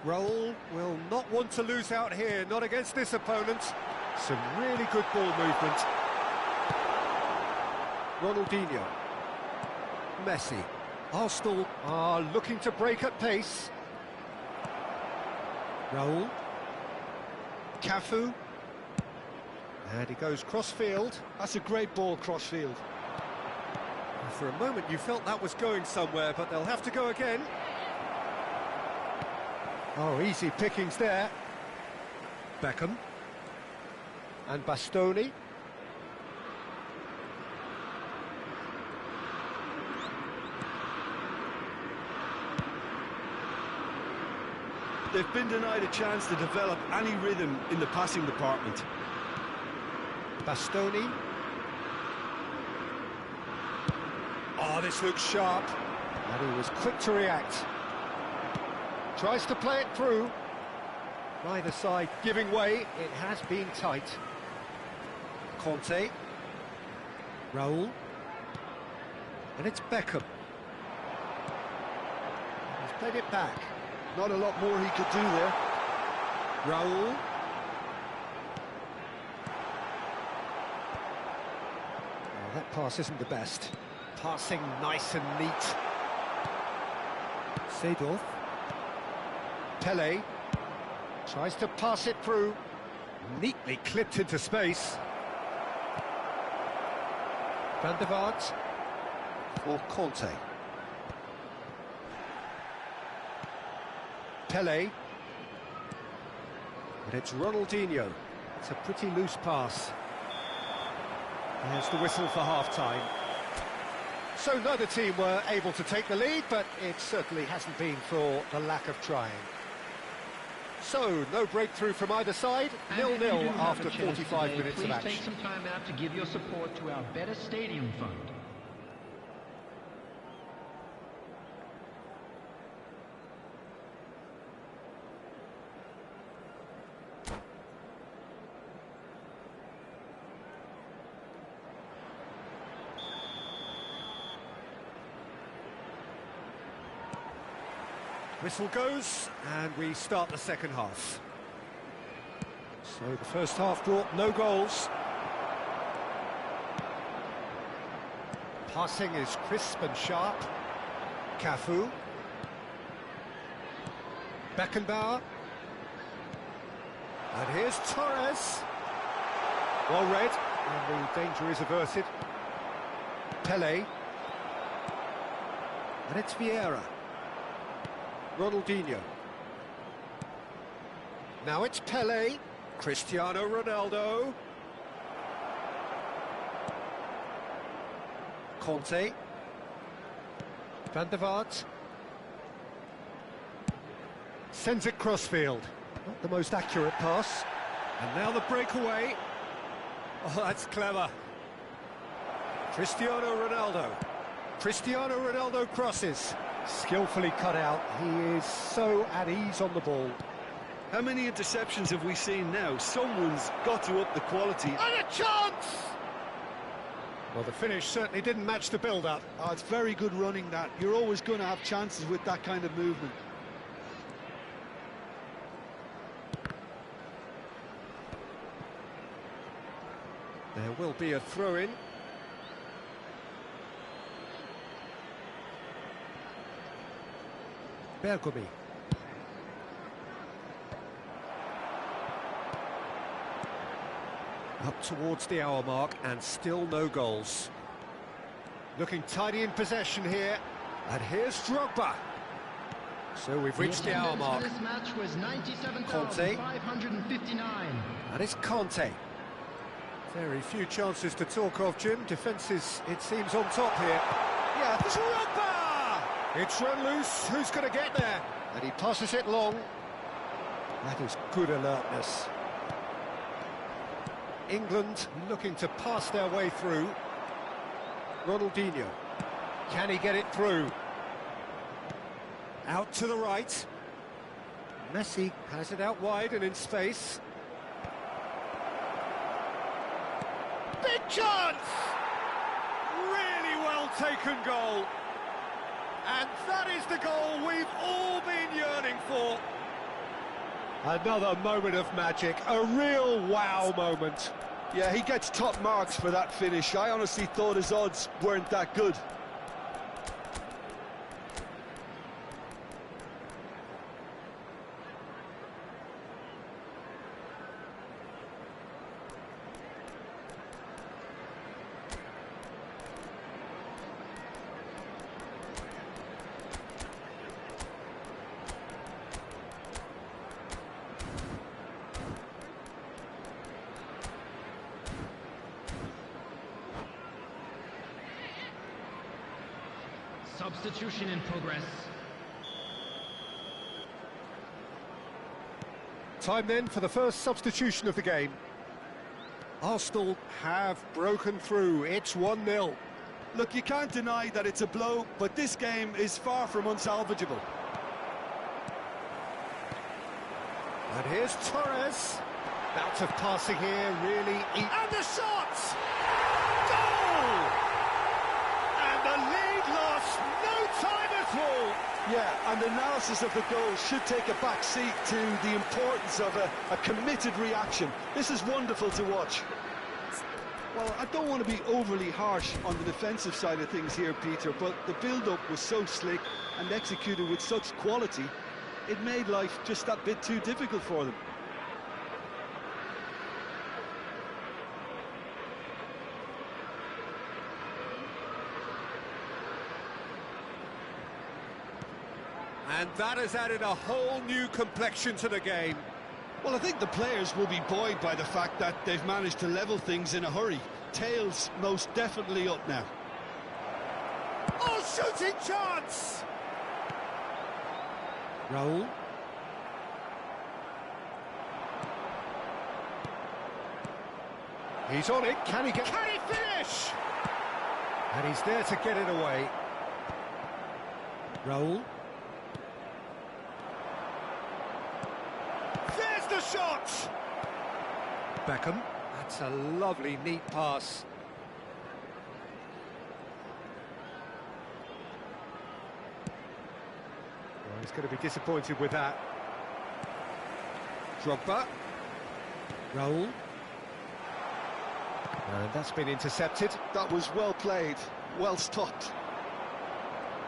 Raul will not want to lose out here, not against this opponent. Some really good ball movement. Ronaldinho. Messi. Arsenal are looking to break at pace. Raul. Cafu. And he goes cross-field. That's a great ball cross-field. For a moment you felt that was going somewhere, but they'll have to go again. Oh, easy pickings there. Beckham. And Bastoni. They've been denied a chance to develop any rhythm in the passing department. Bastoni. Oh, this looks sharp. And he was quick to react. Tries to play it through. Neither side giving way. It has been tight. Conte. Raul. And it's Beckham. He's played it back. Not a lot more he could do there. Raul. Oh, that pass isn't the best. Passing nice and neat. Seedorf. Pele. Tries to pass it through. Neatly clipped into space. Van der Vaart. For Conte. Pele. And it's Ronaldinho. It's a pretty loose pass. There's the whistle for half-time. So neither team were able to take the lead, but it certainly hasn't been for the lack of trying. So, no breakthrough from either side, 0-0 after 45 minutes of action. Please take some time out to give your support to our Better Stadium Fund. Whistle goes, and we start the second half. So the first half brought no goals. Passing is crisp and sharp. Cafu. Beckenbauer. And here's Torres. Well read, and the danger is averted. Pele. And it's Vieira. Ronaldinho. Now it's Pele. Cristiano Ronaldo. Conte. Van der Vaart. Sends it crossfield. Not the most accurate pass. And now the breakaway. Oh, that's clever. Cristiano Ronaldo. Cristiano Ronaldo crosses. Skillfully cut out. He is so at ease on the ball. How many interceptions have we seen now? Someone's got to up the quality. And a chance! Well, the finish certainly didn't match the build-up. Oh, it's very good running, that. You're always going to have chances with that kind of movement. There will be a throw-in. Bergomi. Up towards the hour mark and still no goals. Looking tidy in possession here. And here's Drogba. So we've reached the hour mark. This match was Conte. 97,559. And it's Conte. Very few chances to talk of, Jim. Defences, it seems, on top here. Yeah, Drogba! It's run loose. Who's going to get there? And he passes it long. That is good alertness. England looking to pass their way through. Ronaldinho. Can he get it through? Out to the right. Messi has it out wide and in space. Big chance! Really well taken goal. And that is the goal we've all been yearning for. Another moment of magic, a real wow moment. Yeah, he gets top marks for that finish. I honestly thought his odds weren't that good. Substitution in progress. Time then for the first substitution of the game. Arsenal have broken through. It's 1-0. Look, you can't deny that it's a blow, but this game is far from unsalvageable. And here's Torres. Bouts of passing here, really... And the shot! Goal! And the lead lost no time at all. Yeah, and analysis of the goal should take a back seat to the importance of a committed reaction. This is wonderful to watch. Well, I don't want to be overly harsh on the defensive side of things here, Peter, but the build-up was so slick and executed with such quality, it made life just that bit too difficult for them. And that has added a whole new complexion to the game. Well, I think the players will be buoyed by the fact that they've managed to level things in a hurry. Tails most definitely up now. Oh, shooting chance! Raul. He's on it. Can he finish? And he's there to get it away. Raul. There's the shot! Beckham. That's a lovely, neat pass. Well, he's going to be disappointed with that. Drogba. Raul. And that's been intercepted. That was well played, well stopped.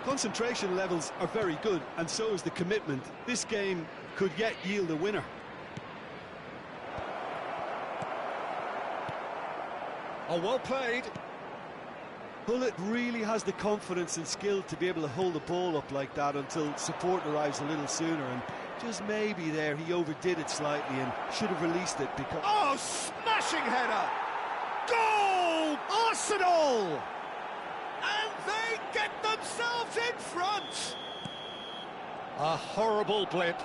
Concentration levels are very good, and so is the commitment. This game could yet yield a winner. Oh, well played. Bullet really has the confidence and skill to be able to hold the ball up like that until support arrives a little sooner, and just maybe there he overdid it slightly and should have released it because... Oh, smashing header! Goal! Arsenal! And they get themselves in front! A horrible blip,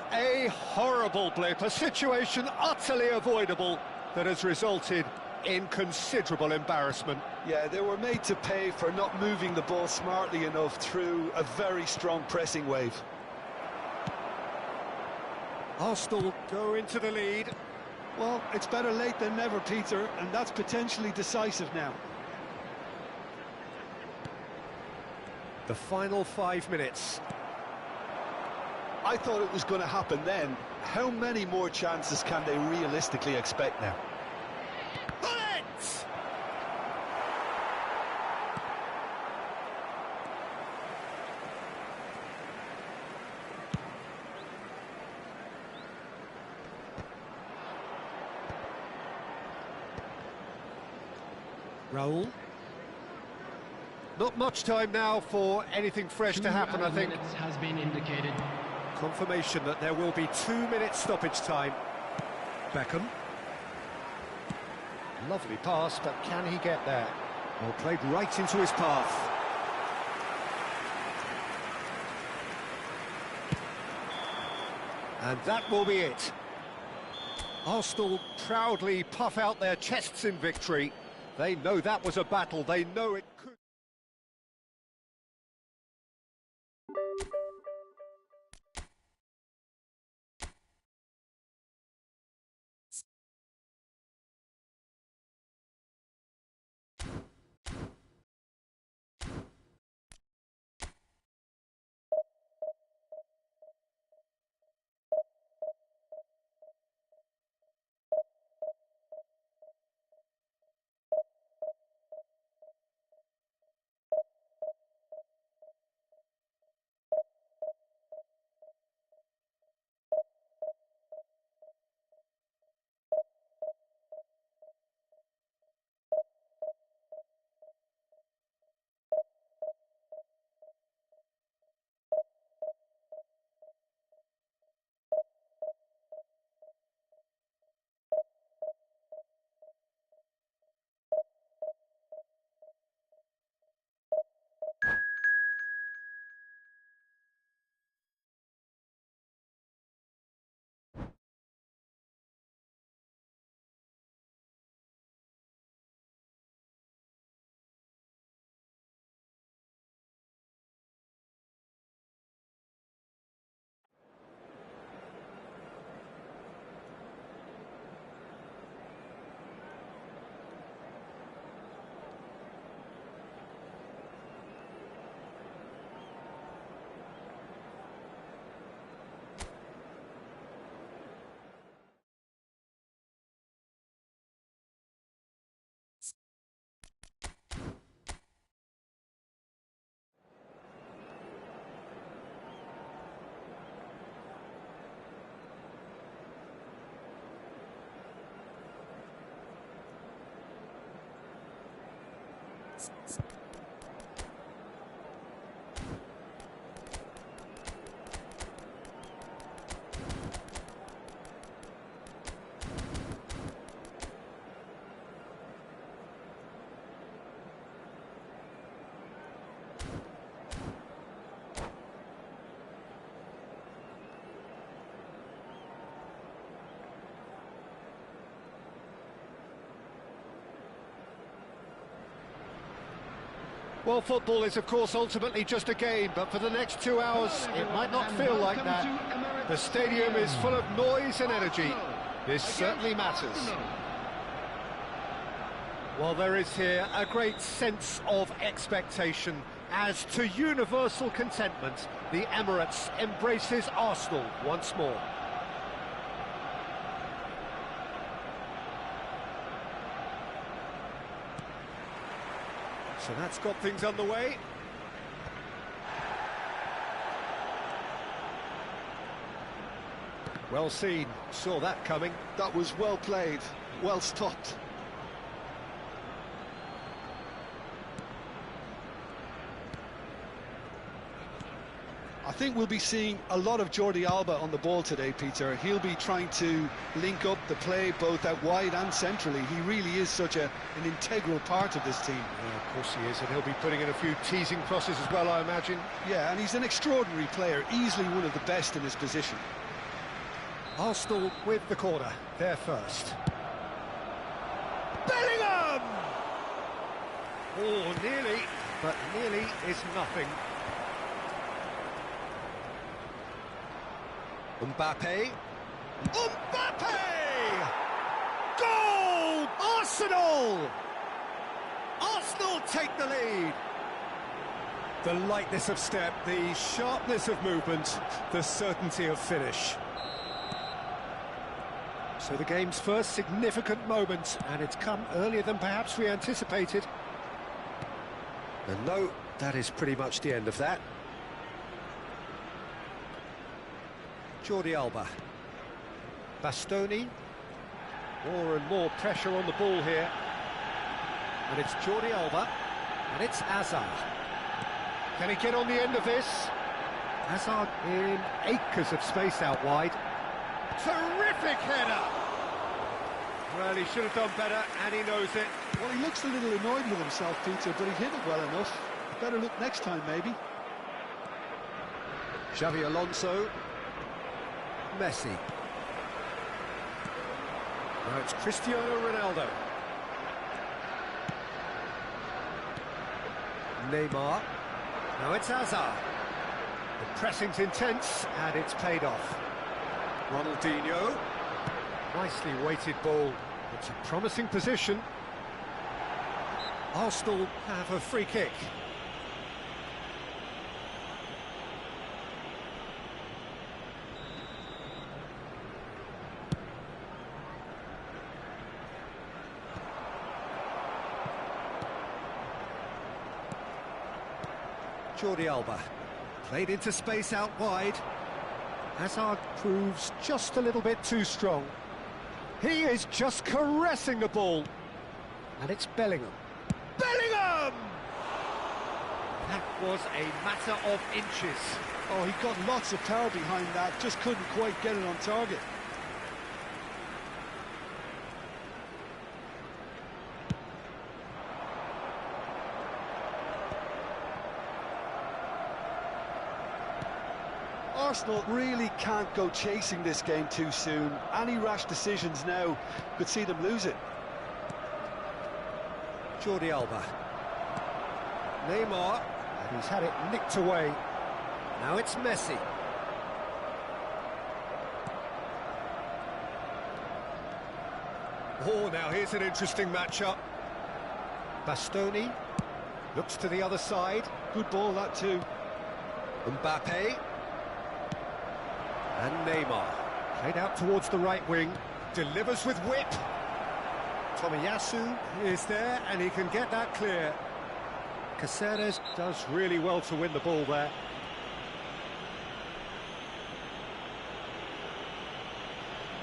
a situation utterly avoidable that has resulted in considerable embarrassment. Yeah, they were made to pay for not moving the ball smartly enough through a very strong pressing wave. Arsenal go into the lead. Well, it's better late than never, Peter, and that's potentially decisive now. The final 5 minutes. I thought it was going to happen then. How many more chances can they realistically expect now? Bullet! Raul. Not much time now for anything fresh to happen, I think. Minutes has been indicated. Confirmation that there will be 2 minutes stoppage time. Beckham. Lovely pass, but can he get there? Well, played right into his path. And that will be it. Arsenal proudly puff out their chests in victory. They know that was a battle, they know it could... Well, football is, of course, ultimately just a game, but for the next 2 hours, it might not feel like that. The stadium is full of noise and energy. This certainly matters. Well, there is here a great sense of expectation. As to universal contentment, the Emirates embraces Arsenal once more. So that's got things underway. Well seen, saw that coming. That was well played, well stopped. I think we'll be seeing a lot of Jordi Alba on the ball today, Peter. He'll be trying to link up the play both out wide and centrally. He really is such an integral part of this team. Yeah, of course he is, and he'll be putting in a few teasing crosses as well, I imagine. Yeah, and he's an extraordinary player, easily one of the best in his position. Arsenal with the corner, they're first. Bellingham! Oh, nearly, but nearly is nothing. Mbappe. Mbappe! Goal! Arsenal! Arsenal take the lead. The lightness of step, the sharpness of movement, the certainty of finish. So the game's first significant moment, and it's come earlier than perhaps we anticipated. And no, that is pretty much the end of that. Jordi Alba. Bastoni. More and more pressure on the ball here. And it's Jordi Alba. And it's Hazard. Can he get on the end of this? Hazard in acres of space out wide. Terrific header! Well, he should have done better, and he knows it. Well, he looks a little annoyed with himself, Peter, but he hit it well enough. Better look next time, maybe. Xavi Alonso. Messi. Now it's Cristiano Ronaldo. Neymar. Now it's Hazard. The pressing's intense, and it's paid off. Ronaldinho. Nicely weighted ball. It's a promising position. Arsenal have a free kick. Jordi Alba, played into space out wide. Hazard proves just a little bit too strong. He is just caressing the ball. And it's Bellingham. Bellingham! That was a matter of inches. Oh, he got lots of power behind that, just couldn't quite get it on target. Arsenal really can't go chasing this game too soon. Any rash decisions now could see them lose it. Jordi Alba. Neymar. And he's had it nicked away. Now it's Messi. Oh, now here's an interesting matchup. Bastoni looks to the other side. Good ball, that too. Mbappe. And Neymar. Played out towards the right wing. Delivers with whip. Tomiyasu is there, and he can get that clear. Caceres does really well to win the ball there.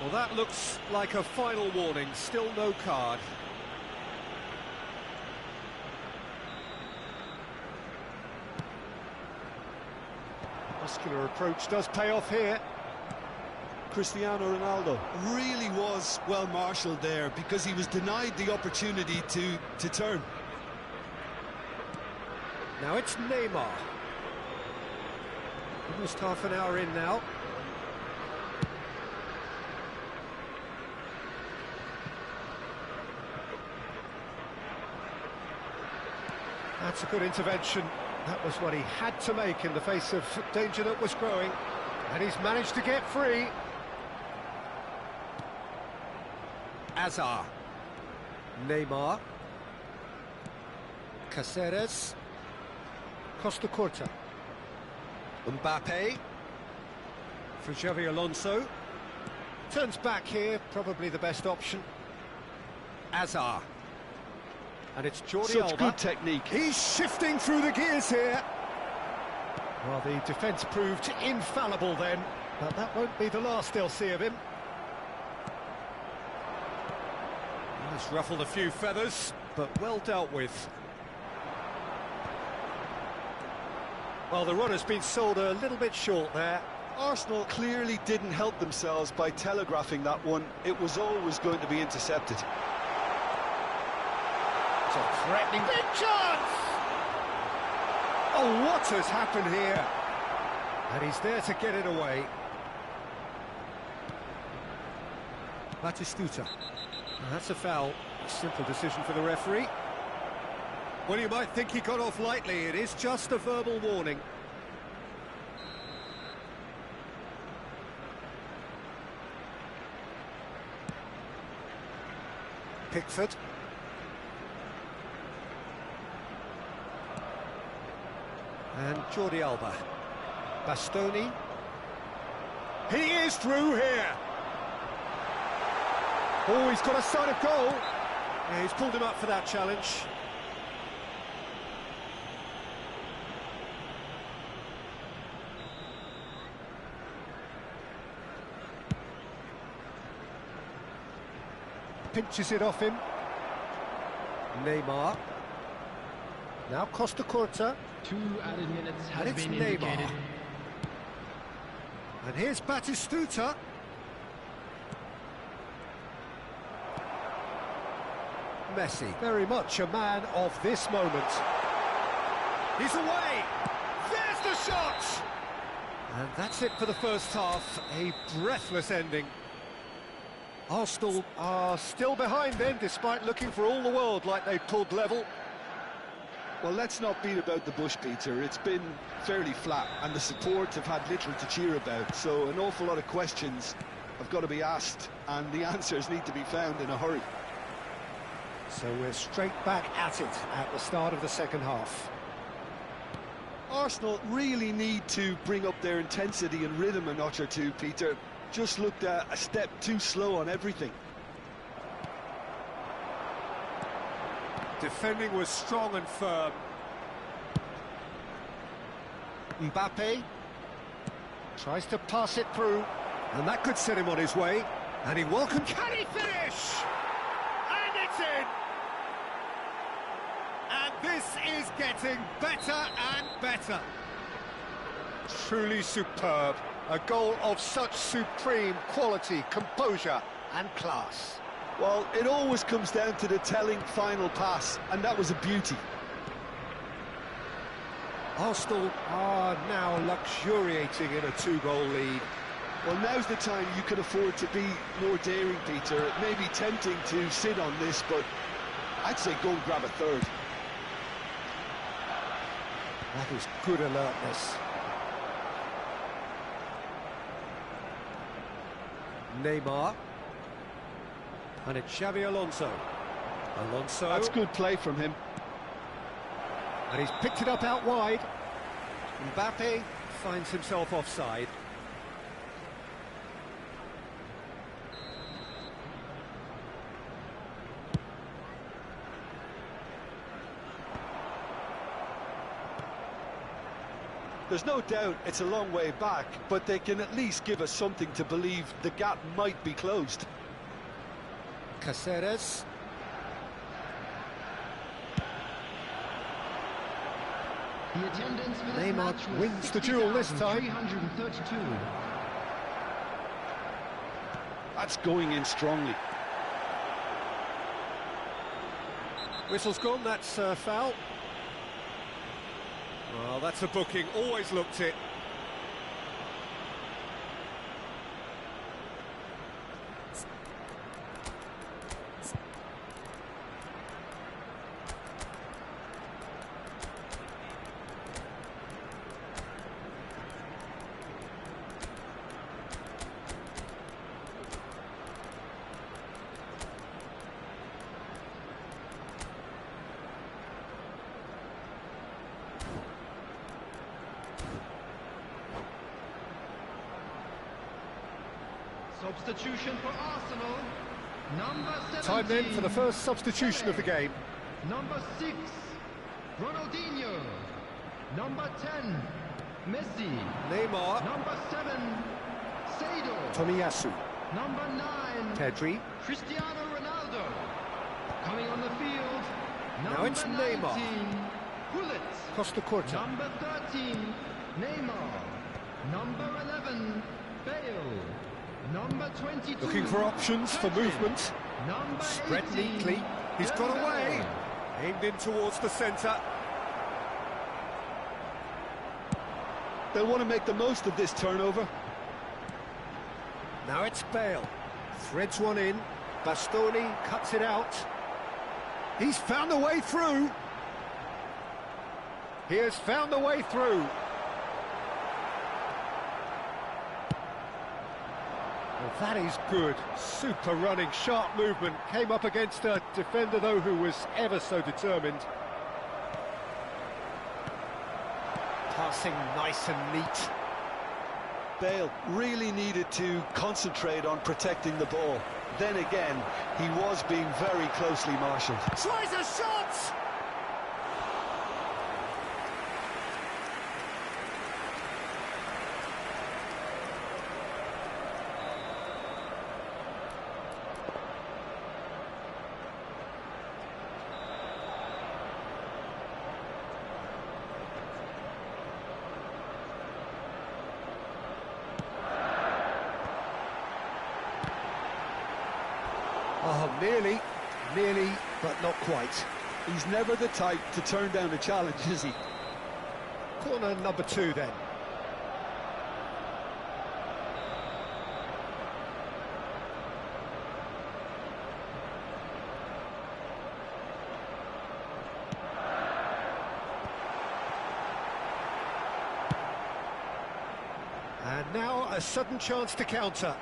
Well, that looks like a final warning. Still no card. muscular approach does pay off here. Cristiano Ronaldo really was well marshalled there because he was denied the opportunity to turn. Now it's Neymar. Almost half an hour in now. That's a good intervention. That was what he had to make in the face of danger that was growing. And he's managed to get free. Hazard. Neymar. Caceres. Costa Curta. Mbappe. For Xavi Alonso. Turns back here, probably the best option. Hazard. And it's Jordi Alba. Such good technique. He's shifting through the gears here. Well, the defence proved infallible then, but that won't be the last they'll see of him. He's ruffled a few feathers, but well dealt with. Well, the run has been sold a little bit short there. Arsenal clearly didn't help themselves by telegraphing that one. It was always going to be intercepted. It's a threatening big chance! Oh, what has happened here? And he's there to get it away. Batistuta. That's a foul. A simple decision for the referee. Well, you might think he got off lightly. It is just a verbal warning. Pickford. And Jordi Alba. Bastoni. He is through here. Oh, he's got a sight of goal. Yeah, he's pulled him up for that challenge. Pinches it off him. Neymar. Now Costa Curta. 2 added minutes And have it's been Neymar. indicated. And here's Batistuta. Messi, very much a man of this moment. He's away! There's the shot! And that's it for the first half. A breathless ending. Arsenal are still behind then, despite looking for all the world like they pulled level. Well, let's not beat about the bush, Peter. It's been fairly flat, and the support have had little to cheer about. So an awful lot of questions have got to be asked, and the answers need to be found in a hurry. So we're straight back at it at the start of the second half. Arsenal really need to bring up their intensity and rhythm a notch or two, Peter. Just looked a step too slow on everything. Defending was strong and firm. Mbappe tries to pass it through, and that could set him on his way. And he welcomes... Can he finish? And it's in! And this is getting better and better. Truly superb. A goal of such supreme quality, composure and class. Well, it always comes down to the telling final pass, and that was a beauty. Arsenal are now luxuriating in a 2-goal lead. Well, now's the time you can afford to be more daring, Peter. It may be tempting to sit on this, but I'd say go and grab a third. That is good alertness. Neymar. And it's Xavi Alonso. Alonso. That's good play from him. And he's picked it up out wide. Mbappe finds himself offside. There's no doubt it's a long way back, but they can at least give us something to believe the gap might be closed. The attendance for this Neymar match was wins the duel this time. 60,332. That's going in strongly. Whistle's gone, that's foul. Well, that's a booking, always looked it. Substitution for Arsenal. Number 17. Time then for the first substitution of the game. Number 6, Ronaldinho. Number 10, Messi. Neymar, Number 7, Seido. Tomiyasu, Number 9, Pedri. Cristiano Ronaldo. Coming on the field, Now it's number Neymar. 19, Gullit. Costa Curta. Number 13, Neymar. Number 11, Bale. Number 22. Looking for options for Pedri. movement. Number Spread 18, neatly. He's got away. Dembele. Aimed in towards the centre. They'll want to make the most of this turnover. Now it's Bale. Threads one in. Bastoni cuts it out. He's found a way through. He has found a way through. Well, that is good. Super running, sharp movement. Came up against a defender, though, who was ever so determined. Passing nice and neat. Bale really needed to concentrate on protecting the ball. Then again, he was being very closely marshalled. Tries a shot! Oh, nearly, but not quite. He's never the type to turn down a challenge, is he? Corner number 2 then. And now a sudden chance to counter.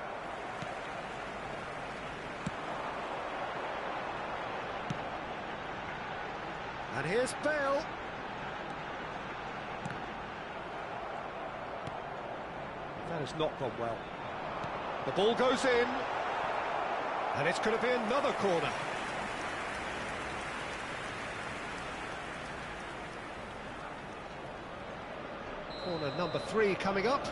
And here's Bale. That has not gone well. The ball goes in. And it's going to be another corner. Corner number 3 coming up.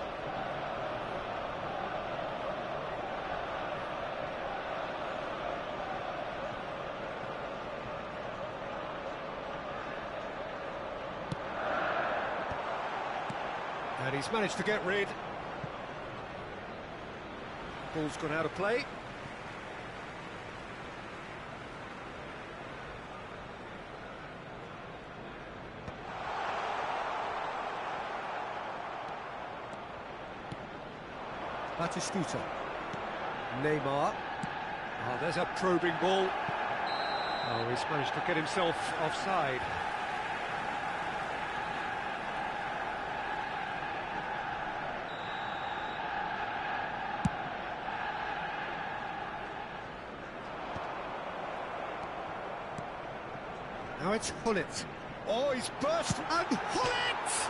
And he's managed to get rid. Ball's gone out of play. Batistuta. Neymar. Oh, there's a probing ball. Oh, he's managed to get himself offside. Now it's Gullit. Oh, he's burst, and Gullit!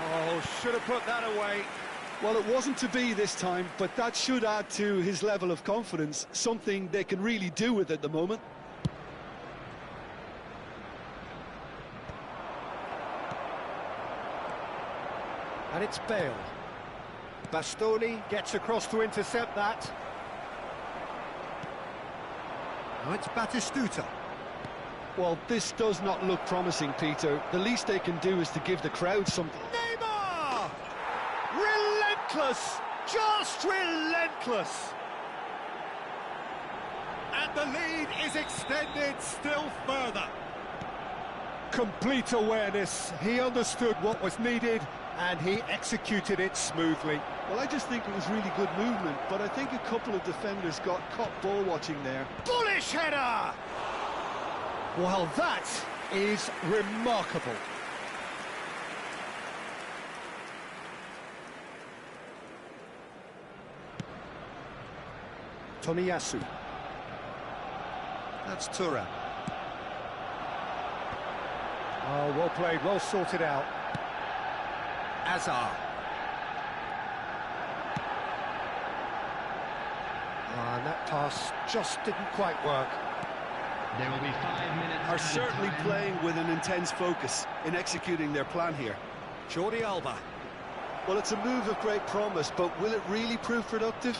Oh, should have put that away. Well, it wasn't to be this time, but that should add to his level of confidence, something they can really do with at the moment. And it's Bale. Bastoni gets across to intercept that. Now it's Batistuta. Well, this does not look promising, Peter. The least they can do is to give the crowd something. Neymar! Relentless! Just relentless! And the lead is extended still further. Complete awareness. He understood what was needed and he executed it smoothly. Well, I just think it was really good movement, but I think a couple of defenders got caught ball watching there. Bullish header! Well, that is remarkable. Tomiyasu. That's Thuram. Oh, well played, well sorted out. Azar. And that pass just didn't quite work. There will be 5 minutes. Are certainly time. playing with an intense focus in executing their plan here. Jordi Alba. Well, it's a move of great promise, but will it really prove productive?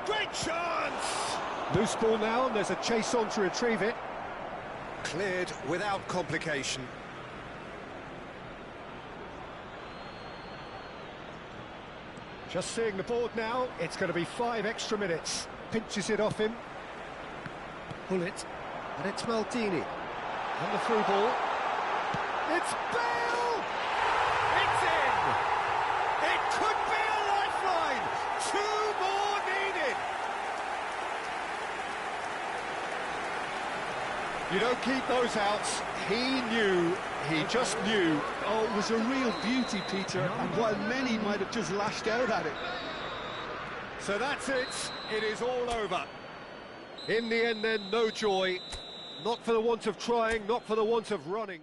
Great chance! Loose ball now, and there's a chase on to retrieve it. Cleared without complication. Just seeing the board now, it's going to be 5 extra minutes. Pinches it off him. Pull it, and it's Maldini. And the through ball. It's Bale! It's in! It could be a lifeline! 2 more needed! You don't keep those outs. He knew, he just knew. Oh, it was a real beauty, Peter, and while many might have just lashed out at it. So that's it, it is all over. In the end then, no joy. Not for the want of trying, not for the want of running.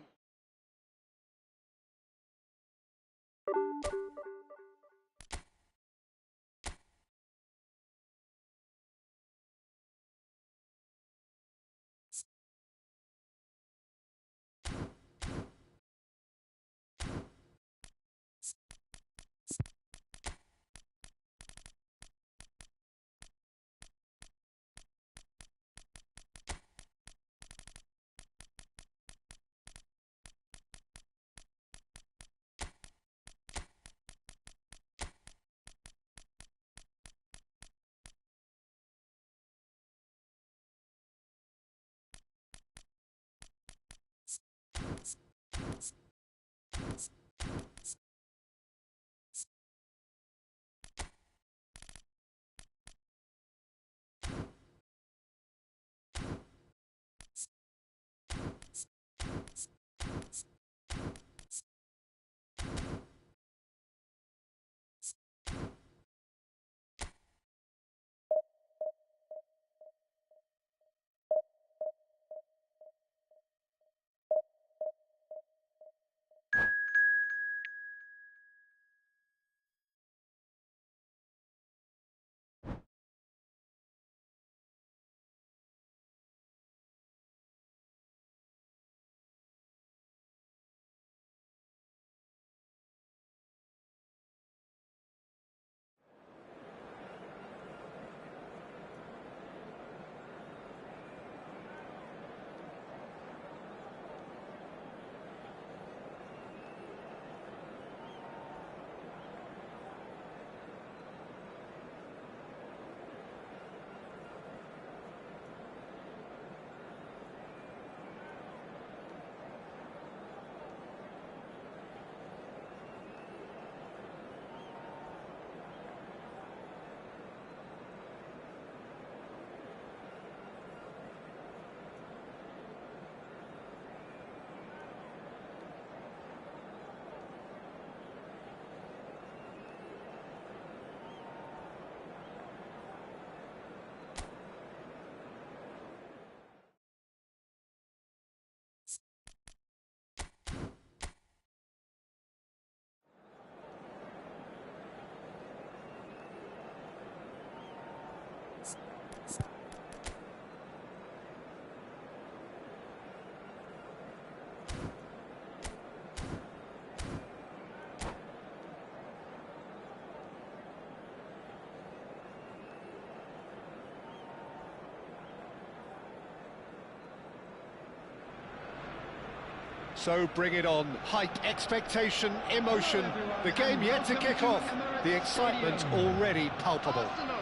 So bring it on. Hype, expectation, emotion. The game yet to kick off. The excitement already palpable. Arsenal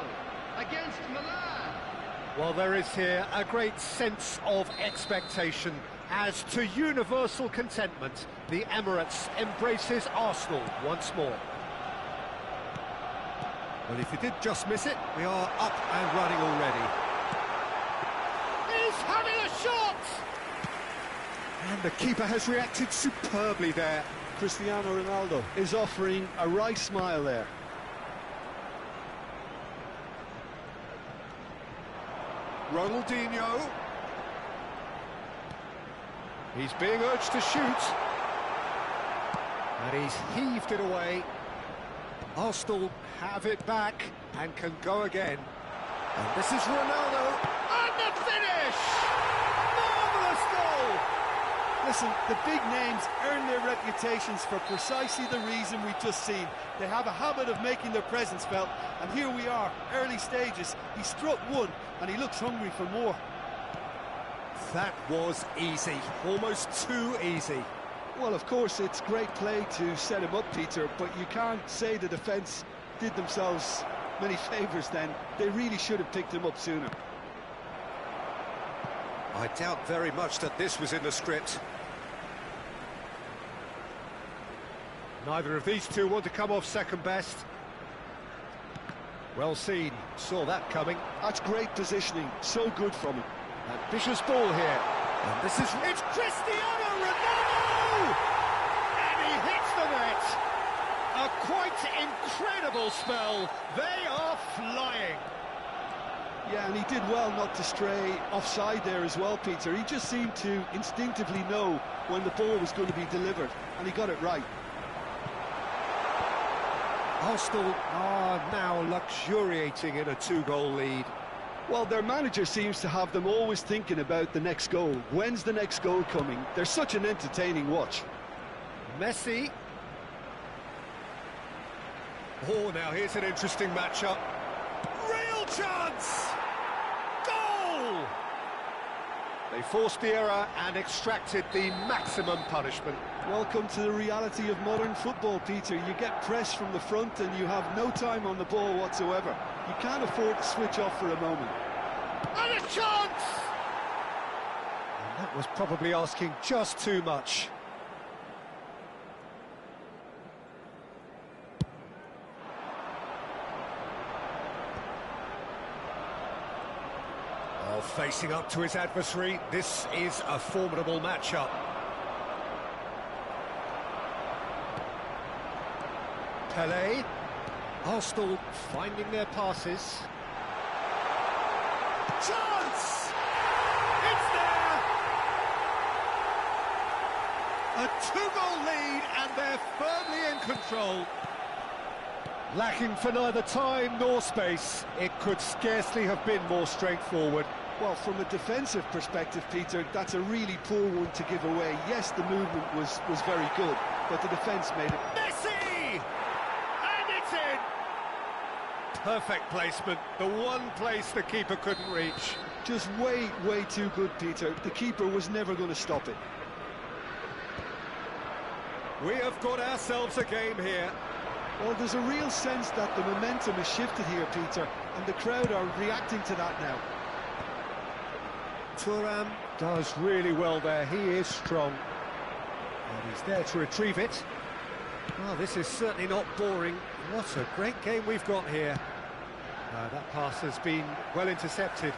against Milan. Well, there is here a great sense of expectation. As to universal contentment, the Emirates embraces Arsenal once more. Well, if you did just miss it, we are up and running already. He's having a shot! And the keeper has reacted superbly there. Cristiano Ronaldo is offering a right smile there. Ronaldinho. He's being urged to shoot. And he's heaved it away. Arsenal have it back and can go again. And this is Ronaldo. And the finish! Marvellous goal! Listen, the big names earn their reputations for precisely the reason we've just seen. They have a habit of making their presence felt, and here we are, early stages. He struck one, and he looks hungry for more. That was easy, almost too easy. Well, of course, it's great play to set him up, Peter, but you can't say the defence did themselves many favours then. They really should have picked him up sooner. I doubt very much that this was in the script. Neither of these two want to come off second best. Well seen, saw that coming. That's great positioning, so good from him. Ambitious ball here. And this is... It's Cristiano Ronaldo! And he hits the net. A quite incredible spell. They are flying. Yeah, and he did well not to stray offside there as well, Peter. He just seemed to instinctively know when the ball was going to be delivered, and he got it right. Arsenal are now luxuriating in a two-goal lead. Well, their manager seems to have them always thinking about the next goal. When's the next goal coming? They're such an entertaining watch. Messi. Oh, now here's an interesting matchup. Real chance! Goal! They forced the error and extracted the maximum punishment. Welcome to the reality of modern football, Peter. You get pressed from the front and you have no time on the ball whatsoever. You can't afford to switch off for a moment. And a chance! And that was probably asking just too much. Oh, facing up to his adversary, this is a formidable matchup. Pelé. Arsenal finding their passes. Chance! It's there! A two-goal lead and they're firmly in control. Lacking for neither time nor space, it could scarcely have been more straightforward. Well, from a defensive perspective, Peter, that's a really poor one to give away. Yes, the movement was very good, but the defence made it. Messi! And it's in! Perfect placement, the one place the keeper couldn't reach. Just way too good, Peter. The keeper was never going to stop it. We have got ourselves a game here. Well, there's a real sense that the momentum has shifted here, Peter, and the crowd are reacting to that now. Thuram does really well there, he is strong. And he's there to retrieve it. Well, this is certainly not boring. What a great game we've got here. That pass has been well intercepted.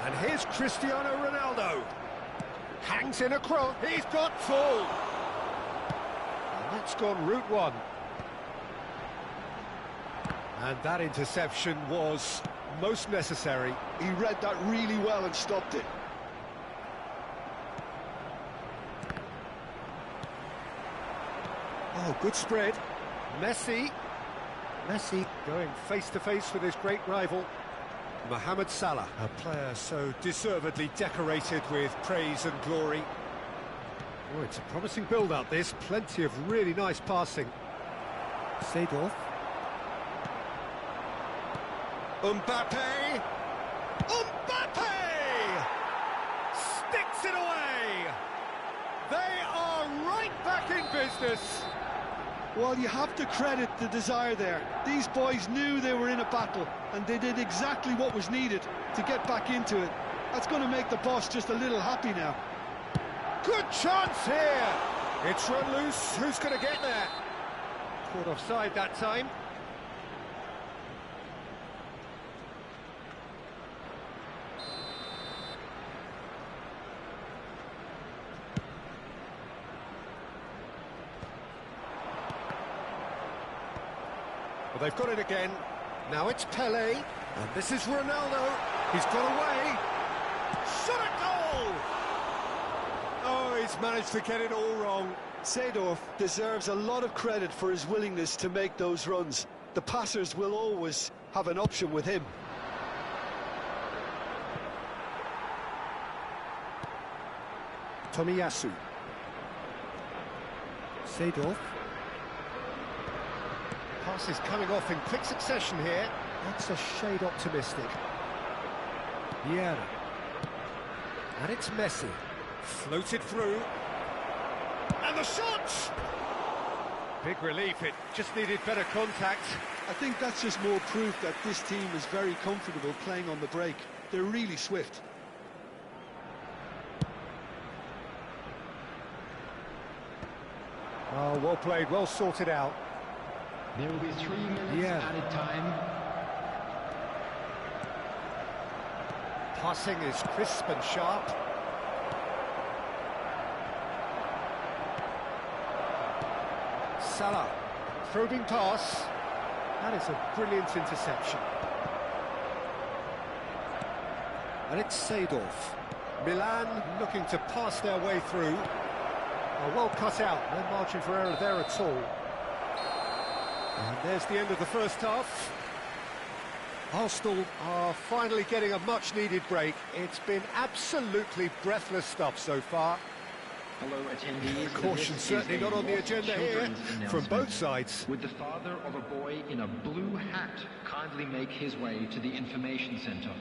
And here's Cristiano Ronaldo. Hangs in a cross, he's got full. And that's gone route one. And that interception was most necessary. He read that really well and stopped it. Oh, good spread. Messi going face-to-face with his great rival, Mohamed Salah. A player so deservedly decorated with praise and glory. Oh, it's a promising build-up, this. Plenty of really nice passing. Seedorf. Mbappe! Mbappe! business. Well, you have to credit the desire there. These boys knew they were in a battle, and they did exactly what was needed to get back into it. That's going to make the boss just a little happy now. Good chance here. It's run loose. Who's going to get there? Caught offside that time. Well, they've got it again. Now it's Pelé, and this is Ronaldo. He's got away. Shot at goal! Oh, he's managed to get it all wrong. Seedorf deserves a lot of credit for his willingness to make those runs. The passers will always have an option with him. Tomiyasu. Seedorf. Pass is coming off in quick succession here. That's a shade optimistic. Vieira. And it's Messi. Floated through. And the shot! Big relief, it just needed better contact. I think that's just more proof that this team is very comfortable playing on the break. They're really swift. Oh, well played, well sorted out. There will be 3 minutes added time. Passing is crisp and sharp. Salah, probing pass. That is a brilliant interception. And it's Seedorf. Milan looking to pass their way through. Oh, well cut out, no margin for error there at all. And there's the end of the first half. Arsenal are finally getting a much-needed break. It's been absolutely breathless stuff so far. Hello, attendees. Caution certainly not on the agenda here from both sides. Would the father of a boy in a blue hat kindly make his way to the information center?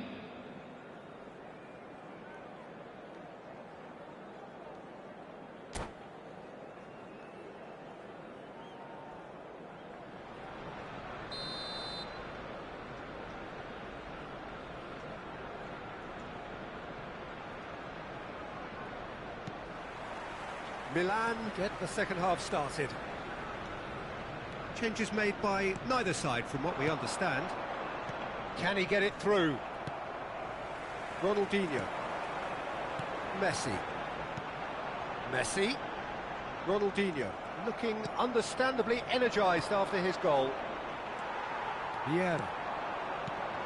Milan get the second half started. Changes made by neither side from what we understand. Can he get it through? Ronaldinho. Messi. Messi. Ronaldinho looking understandably energised after his goal. Vieira.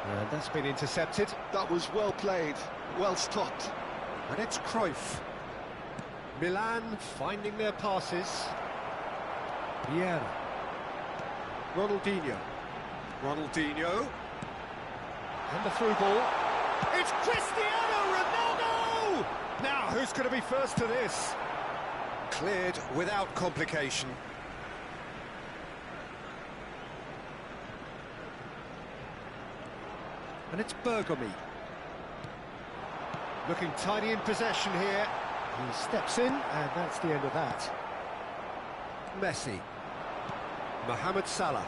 And that's been intercepted. That was well played, well stopped. And it's Cruyff. Milan finding their passes. Vieira. Ronaldinho. Ronaldinho. And the through ball. It's Cristiano Ronaldo! Now, who's going to be first to this? Cleared without complication. And it's Bergomi. Looking tidy in possession here. He steps in, and that's the end of that. Messi. Mohamed Salah.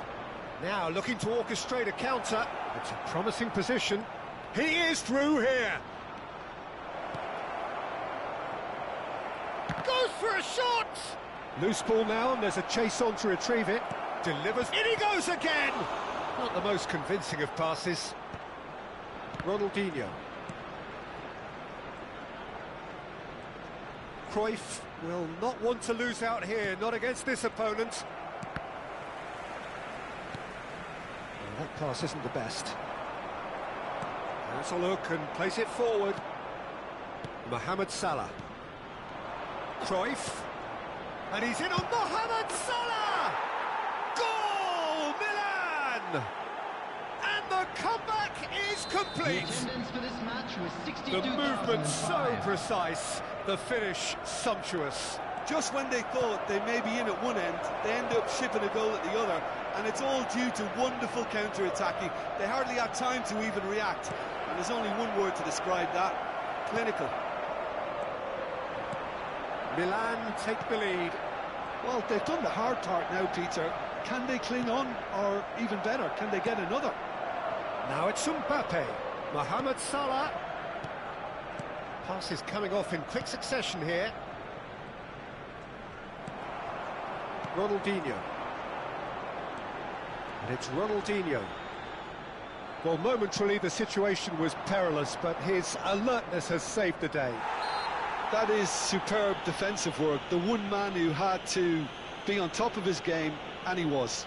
Now looking to orchestrate a counter. It's a promising position. He is through here. Goes for a shot! Loose ball now, and there's a chase on to retrieve it. Delivers. In he goes again! Not the most convincing of passes. Ronaldinho. Cruyff will not want to lose out here, not against this opponent. Well, that pass isn't the best. Let's a look and place it forward. Mohamed Salah. Cruyff. And he's in on Mohamed Salah! Goal, Milan! And the comeback is complete. The attendance for this match was The movement so precise, the finish sumptuous. Just when they thought they may be in at one end, they end up shipping a goal at the other, and it's all due to wonderful counter-attacking. They hardly had time to even react, and there's only one word to describe that: clinical. Milan take the lead. Well, they've done the hard part now, Peter. Can they cling on, or even better, can they get another? Now it's Mbappe. Mohamed Salah. Pass is coming off in quick succession here. Ronaldinho. And it's Ronaldinho. Well, momentarily the situation was perilous, but his alertness has saved the day. That is superb defensive work. The one man who had to be on top of his game, and he was.